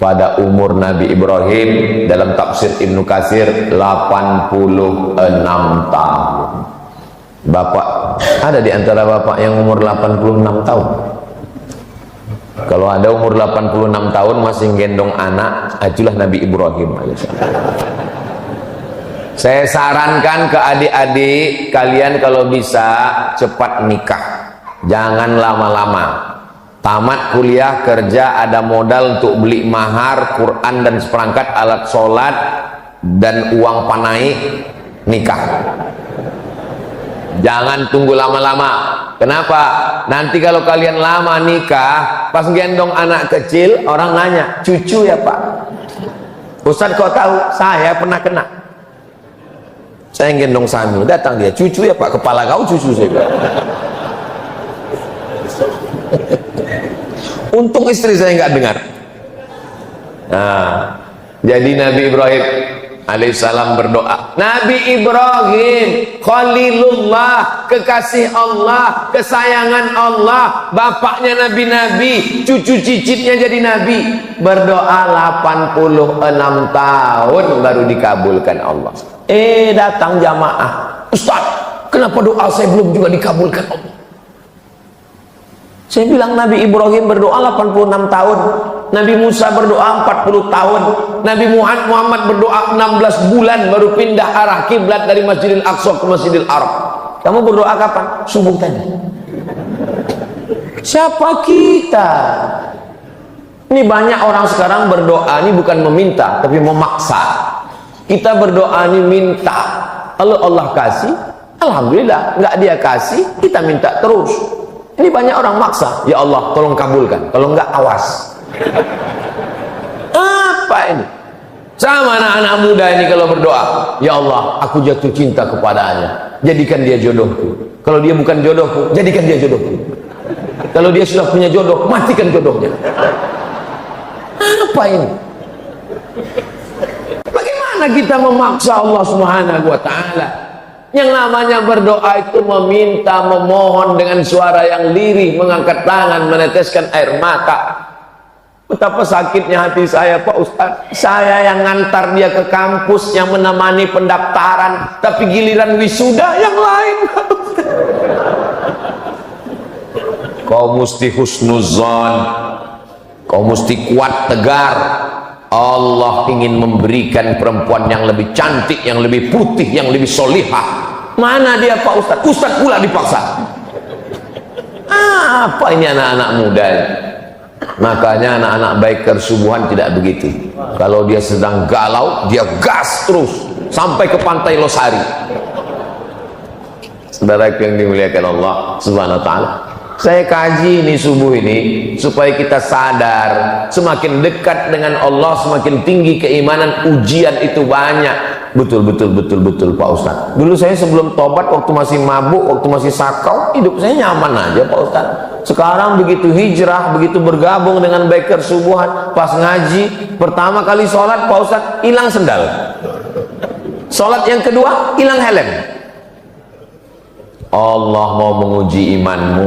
[SPEAKER 1] pada umur Nabi Ibrahim, dalam tafsir Ibnu Katsir 86 tahun. Bapak, ada di antara bapak yang umur 86 tahun? Kalau ada umur 86 tahun masih gendong anak, itulah Nabi Ibrahim. Saya sarankan ke adik-adik kalian kalau bisa cepat nikah, jangan lama-lama. Tamat kuliah, kerja, ada modal untuk beli mahar, Quran dan seperangkat alat sholat dan uang panai, nikah. Jangan tunggu lama-lama. Kenapa? Nanti kalau kalian lama nikah, pas gendong anak kecil, orang nanya, cucu ya Pak? Ustadz kau tahu? Saya pernah kena. Saya gendong Sami, datang dia, cucu ya Pak? Kepala kau cucu saya. Untung istri saya nggak dengar. Nah, jadi Nabi Ibrahim alaihissalam berdoa. Nabi Ibrahim Khalilullah, kekasih Allah, kesayangan Allah, bapaknya nabi-nabi, cucu cicitnya jadi nabi, berdoa 86 tahun baru dikabulkan Allah. Datang jamaah, Ustaz, kenapa doa saya belum juga dikabulkan Allah? Saya bilang Nabi Ibrahim berdoa 86 tahun, Nabi Musa berdoa 40 tahun, Nabi Muhammad berdoa 16 bulan baru pindah arah kiblat dari Masjidil Aqsa ke Masjidil Arab. Kamu berdoa kapan? Subuh tadi. Siapa kita? Ini banyak orang sekarang berdoa ini bukan meminta tapi memaksa. Kita berdoa ini minta, kalau Allah kasih, alhamdulillah. Enggak dia kasih, kita minta terus. Ini banyak orang maksa, ya Allah tolong kabulkan, kalau enggak awas. Apa ini? Sama anak-anak muda ini kalau berdoa, ya Allah aku jatuh cinta kepadanya, jadikan dia jodohku. Kalau dia bukan jodohku, jadikan dia jodohku. Kalau dia sudah punya jodoh, matikan jodohnya. Apa ini? Bagaimana kita memaksa Allah Subhanahu wa ta'ala? Yang namanya berdoa itu meminta, memohon dengan suara yang lirih, mengangkat tangan, meneteskan air mata. Betapa sakitnya hati saya, Pak Ustaz. Saya yang ngantar dia ke kampus, yang menemani pendaftaran, tapi giliran wisuda yang lain. Kau mesti husnuzon, kau mesti kuat tegar. Allah ingin memberikan perempuan yang lebih cantik, yang lebih putih, yang lebih solihah. Mana dia Pak Ustadz? Ustadz pula dipaksa. Apa ini anak-anak muda ini? Makanya anak-anak baik kersubuhan tidak begitu. Kalau dia sedang galau, dia gas terus sampai ke pantai Losari. Saudara yang dimuliakan Allah Subhanahu wa ta'ala, Saya kaji ini subuh ini supaya kita sadar, semakin dekat dengan Allah semakin tinggi keimanan, ujian itu banyak. Betul Pak Ustaz. Dulu saya sebelum tobat, waktu masih mabuk, waktu masih sakau, hidup saya nyaman aja Pak Ustaz. Sekarang begitu hijrah, begitu bergabung dengan biker subuhan, pas ngaji pertama kali sholat Pak Ustaz hilang sendal, sholat yang kedua hilang helm. Allah mau menguji imanmu,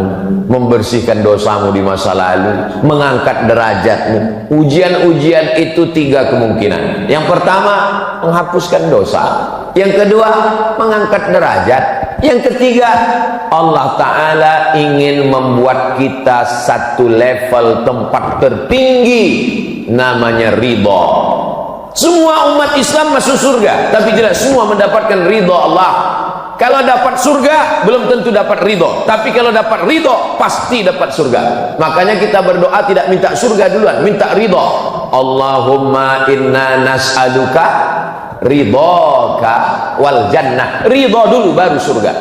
[SPEAKER 1] membersihkan dosamu di masa lalu, mengangkat derajatmu. Ujian-ujian itu 3 kemungkinan. Yang pertama, menghapuskan dosa. Yang kedua, mengangkat derajat. Yang ketiga, Allah Ta'ala ingin membuat kita satu level tempat tertinggi, namanya ridha. Semua umat Islam masuk surga, tapi tidak semua mendapatkan ridha Allah. Kalau dapat surga belum tentu dapat ridho, tapi kalau dapat ridho pasti dapat surga. Makanya kita berdoa tidak minta surga duluan, minta ridho. Allahumma inna nas'aluka ridhoka wal jannah. Ridho dulu baru surga.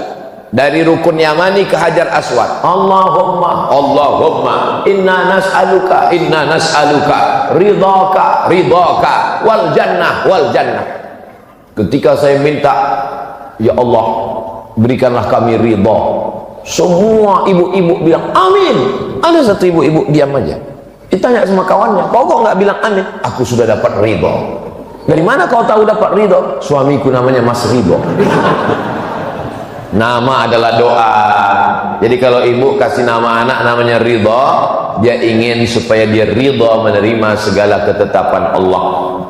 [SPEAKER 1] Dari rukun Yamani ke Hajar Aswad, Allahumma inna nas'aluka ridhoka wal jannah. Ketika saya minta, ya Allah, berikanlah kami ridha, semua ibu-ibu bilang amin. Ada satu ibu-ibu diam aja, ditanya sama kawannya, kau kok nggak bilang amin? Aku sudah dapat ridha. Dari mana kau tahu dapat ridha? Suamiku namanya Mas Ridho. Nama adalah doa. Jadi kalau ibu kasih nama anak namanya Ridho, dia ingin supaya dia ridha menerima segala ketetapan Allah,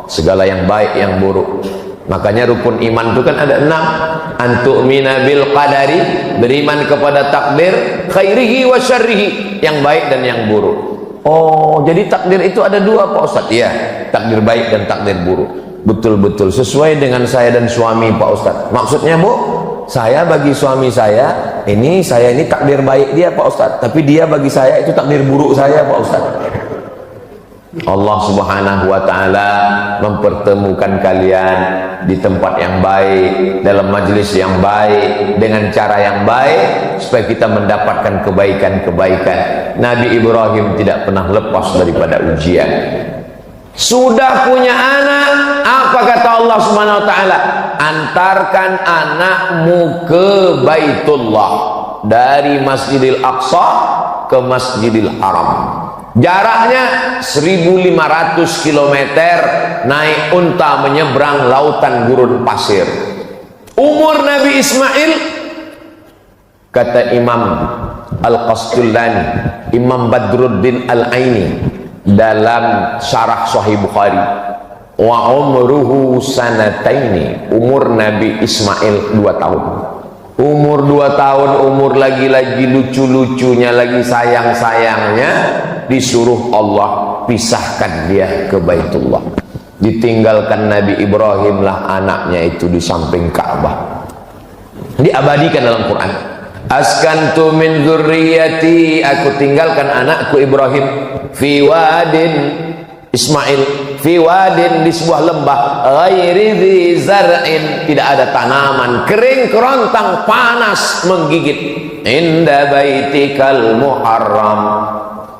[SPEAKER 1] segala yang baik yang buruk. Makanya rukun iman itu kan ada 6. Antu'mina bil qadari, beriman kepada takdir, khairihi wa syarrihi, yang baik dan yang buruk. Oh, jadi takdir itu ada 2 Pak Ustaz? Iya, takdir baik dan takdir buruk. Betul-betul sesuai dengan saya dan suami Pak Ustaz. Maksudnya Bu, saya bagi suami saya ini takdir baik dia Pak Ustaz, tapi dia bagi saya itu takdir buruk saya Pak Ustaz. Allah Subhanahu wa Ta'ala mempertemukan kalian di tempat yang baik, dalam majelis yang baik, dengan cara yang baik, supaya kita mendapatkan kebaikan-kebaikan. Nabi Ibrahim tidak pernah lepas daripada ujian. Sudah punya anak, apa kata Allah Subhanahu wa Ta'ala? Antarkan anakmu ke Baitullah, dari Masjidil Aqsa ke Masjidil Haram. Jaraknya 1500 km, naik unta menyeberang lautan gurun pasir. Umur Nabi Ismail, kata Imam Al-Qastullani, Imam Badruddin Al-Aini dalam syarah Sahih Bukhari, wa umruhu sanataini, umur Nabi Ismail 2 tahun. Umur 2 tahun, umur lagi-lagi lucu-lucunya, lagi sayang-sayangnya, disuruh Allah pisahkan dia ke Baitullah. Ditinggalkan Nabi Ibrahim lah anaknya itu di samping Ka'bah. Diabadikan dalam Quran. Askantu min dzurriyyati, aku tinggalkan anakku Ibrahim fi wadin, Ismail fi wadin, di sebuah lembah, ghairi dzi zar'in, tidak ada tanaman, kering kerontang, panas menggigit, inda baitikal muharram.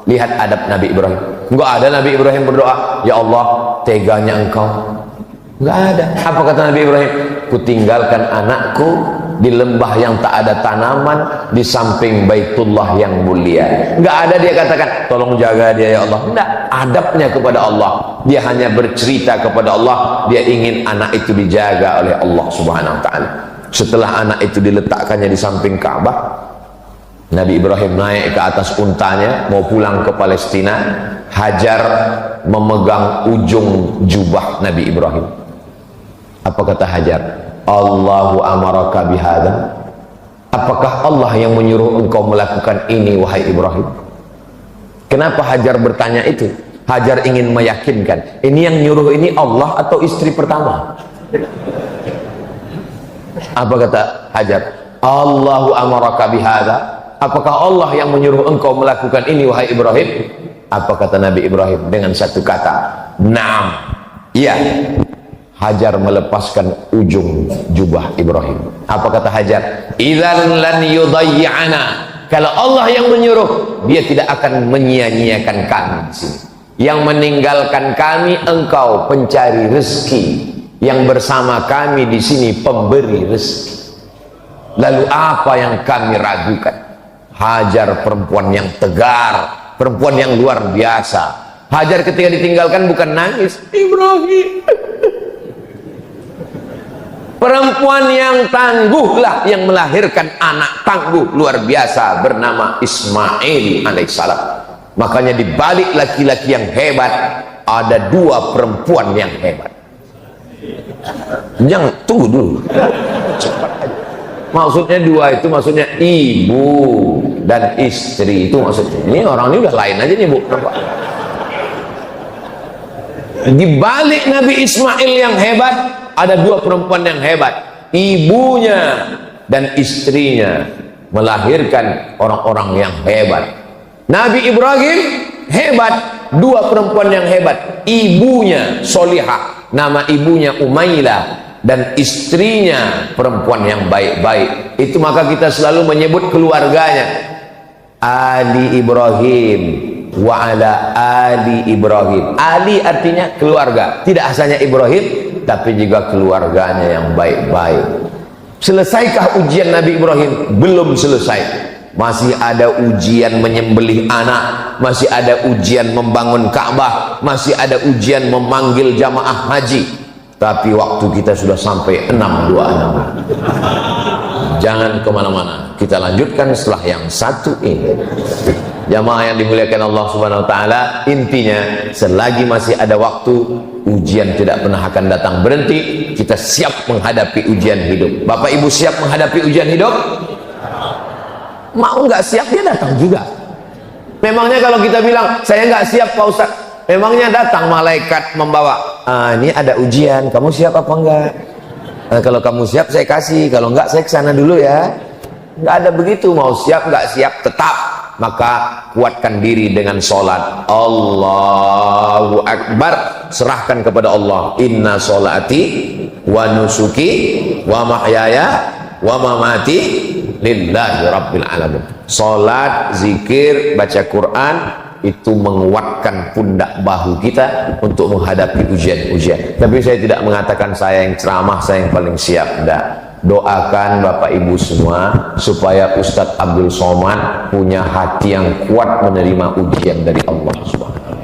[SPEAKER 1] Lihat adab Nabi Ibrahim. Enggak ada Nabi Ibrahim berdoa, ya Allah teganya engkau. Enggak ada. Apa kata Nabi Ibrahim? Kutinggalkan anakku di lembah yang tak ada tanaman, di samping Baitullah yang mulia. Enggak ada dia katakan tolong jaga dia ya Allah. Enggak. Adabnya kepada Allah, dia hanya bercerita kepada Allah, dia ingin anak itu dijaga oleh Allah Subhanahu wa Ta'ala. Setelah anak itu diletakkannya di samping Ka'bah, Nabi Ibrahim naik ke atas untanya mau pulang ke Palestina. Hajar memegang ujung jubah Nabi Ibrahim. Apa kata Hajar? Allahu amaraka bihadza, apakah Allah yang menyuruh engkau melakukan ini wahai Ibrahim? Kenapa Hajar bertanya itu? Hajar ingin meyakinkan, ini yang nyuruh ini Allah atau istri pertama? Apa kata Hajar? Allahu amaraka bihadza, apakah Allah yang menyuruh engkau melakukan ini wahai Ibrahim? Apa kata Nabi Ibrahim dengan satu kata? Naam. Iya. Hajar melepaskan ujung jubah Ibrahim. Apa kata Hajar? Idzan lan yudayyi'ana, Kalau Allah yang menyuruh, dia tidak akan menyia-nyiakan kami di sini. Yang meninggalkan kami engkau pencari rezeki, yang bersama kami di sini pemberi rezeki. Lalu apa yang kami ragukan? Hajar perempuan yang tegar, perempuan yang luar biasa. Hajar ketika ditinggalkan bukan nangis, Ibrahim. Perempuan yang tangguhlah yang melahirkan anak tangguh luar biasa bernama Ismail alaihissalam. Makanya di balik laki-laki yang hebat ada dua perempuan yang hebat. Jangan tunggu dulu. Cepat aja. Maksudnya dua itu maksudnya ibu dan istri, itu maksudnya. Ini orang ini udah lain aja nih, Bu. Di balik Nabi Ismail yang hebat ada dua perempuan yang hebat. Ibunya dan istrinya melahirkan orang-orang yang hebat. Nabi Ibrahim hebat, dua perempuan yang hebat. Ibunya solihah, nama ibunya Umailah, dan istrinya perempuan yang baik-baik. Itu maka kita selalu menyebut keluarganya Ali Ibrahim wa ala Ali Ibrahim. Ali artinya keluarga, tidak hanya Ibrahim tapi juga keluarganya yang baik-baik. Selesaikah ujian Nabi Ibrahim? Belum selesai. Masih ada ujian menyembelih anak, masih ada ujian membangun Ka'bah, masih ada ujian memanggil jamaah haji. Tapi waktu kita sudah sampai 626. Jangan kemana-mana, kita lanjutkan setelah yang satu ini. Jamaah yang dimuliakan Allah Subhanahu Wa Taala, intinya selagi masih ada waktu, ujian tidak pernah akan datang berhenti. Kita siap menghadapi ujian hidup. Bapak Ibu siap menghadapi ujian hidup? Mau nggak siap, dia datang juga. Memangnya kalau kita bilang saya nggak siap Pak Ustaz, memangnya datang malaikat membawa, ini ada ujian, kamu siap apa enggak? Kalau kamu siap saya kasih, kalau enggak saya kesana dulu ya. Nggak ada begitu, mau siap nggak siap tetap. Maka kuatkan diri dengan sholat. Allahu Akbar, serahkan kepada Allah. Inna sholati wa nusuki wa mahyaya wa mamati lillahi rabbil alamin. Salat, zikir, baca Quran itu menguatkan pundak bahu kita untuk menghadapi ujian-ujian. Tapi saya tidak mengatakan saya yang ceramah, saya yang paling siap. Tidak. Doakan Bapak Ibu semua supaya Ustadz Abdul Somad punya hati yang kuat menerima ujian dari Allah Subhanahu wa Ta'ala.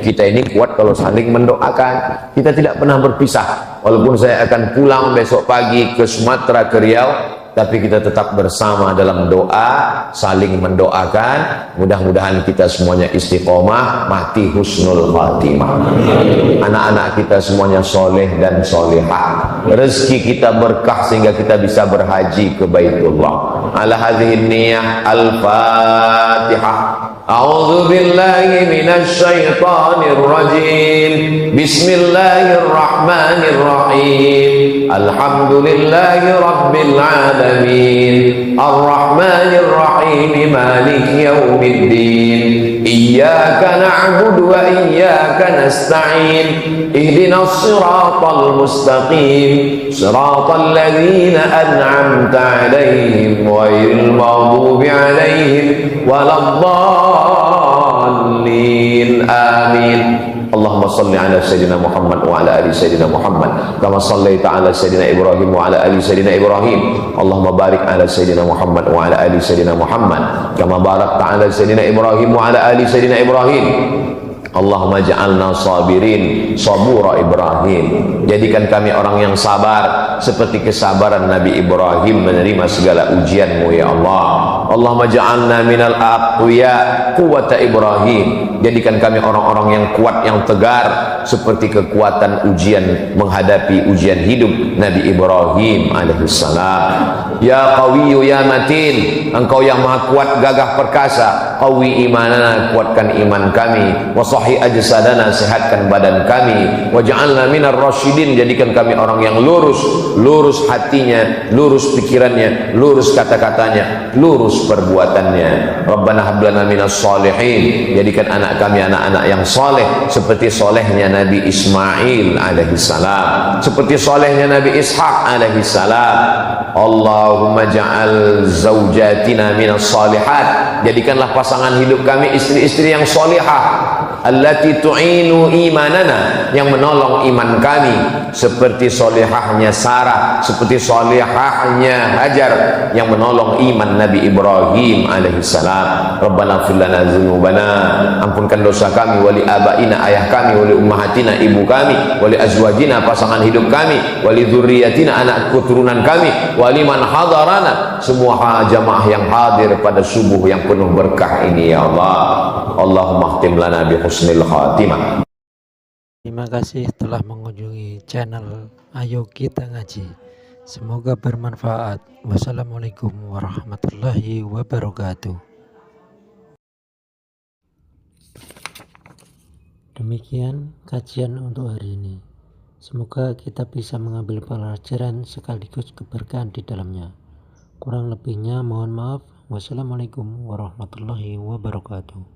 [SPEAKER 1] Kita ini kuat kalau saling mendoakan. Kita tidak pernah berpisah. Walaupun saya akan pulang besok pagi ke Sumatera, ke Riau, tapi kita tetap bersama dalam doa, saling mendoakan. Mudah-mudahan kita semuanya istiqomah, mati husnul khatimah. Anak-anak kita semuanya soleh dan solehah. Rezeki kita berkah sehingga kita bisa berhaji ke Baitullah. Ala hadhihi niyah al-Fatihah. A'udzu billahi minasy syaithanir rajim. Bismillahirrahmanirrahim. Alhamdulillahi rabbil alamin. Arrahmanir rahim. Maliki yaumiddin. Iyyaka na'budu wa iyyaka nasta'in. Ihdinas siratal mustaqim. Siratal ladzina an'amta 'alaihim ghairil maghdubi 'alaihim waladdallin. Amin. Allahumma salli ala Sayyidina Muhammad wa ala ali Sayyidina Muhammad kama sallaita ala Sayyidina Ibrahim wa ala ali Sayyidina Ibrahim. Allahumma barik ala Sayyidina Muhammad wa ala ali Sayyidina Muhammad kama barakta ala Sayyidina Ibrahim wa ala ali Sayyidina Ibrahim. Allahumma ja'alna sabirin sabura Ibrahim. Jadikan kami orang yang sabar seperti kesabaran Nabi Ibrahim menerima segala ujianmu ya Allah. Allahumma ja'alna minal aqwiya quwwata Ibrahim. Jadikan kami orang-orang yang kuat, yang tegar seperti kekuatan ujian menghadapi ujian hidup Nabi Ibrahim alaihissalam. Ya Qawiyyu ya Matin, Engkau yang maha kuat, gagah perkasa. Qawi imanana, kuatkan iman kami. Wa sahih ajsadana, sehatkan badan kami. Waj'alna minar rasyidin, jadikan kami orang yang lurus, lurus hatinya, lurus pikirannya, lurus kata-katanya, lurus perbuatannya. Rabbana hab lana minas shalihin, jadikan anak kami anak-anak yang soleh seperti solehnya Nabi Ismail alaihi salam, seperti solehnya Nabi Ishaq alaihi salam. Allahumma ja'al zaujatina minas salihat, jadikanlah pasangan hidup kami istri-istri yang solihah, allati tu'inu imanana, yang menolong iman kami, seperti solihahnya Sarah, seperti solihahnya Hajar yang menolong iman Nabi Ibrahim alaihi salam. Rabbana ighfir lana dzunubana, ampunkan dosa kami, wali abaina, ayah kami, wali ummahatina, ibu kami, wali azwajina, pasangan hidup kami, wali dzurriyyatina, anak keturunan kami, wali man hadarana, semua jamaah yang hadir pada subuh yang penuh berkah ini ya Allah. Allahumma khtim lana bi husnil khatimah.
[SPEAKER 2] Terima kasih telah mengunjungi channel Ayo Kita Ngaji. Semoga bermanfaat. Wassalamualaikum warahmatullahi wabarakatuh. Demikian kajian untuk hari ini. Semoga kita bisa mengambil pelajaran sekaligus keberkahan di dalamnya. Kurang lebihnya mohon maaf. Wassalamualaikum warahmatullahi wabarakatuh.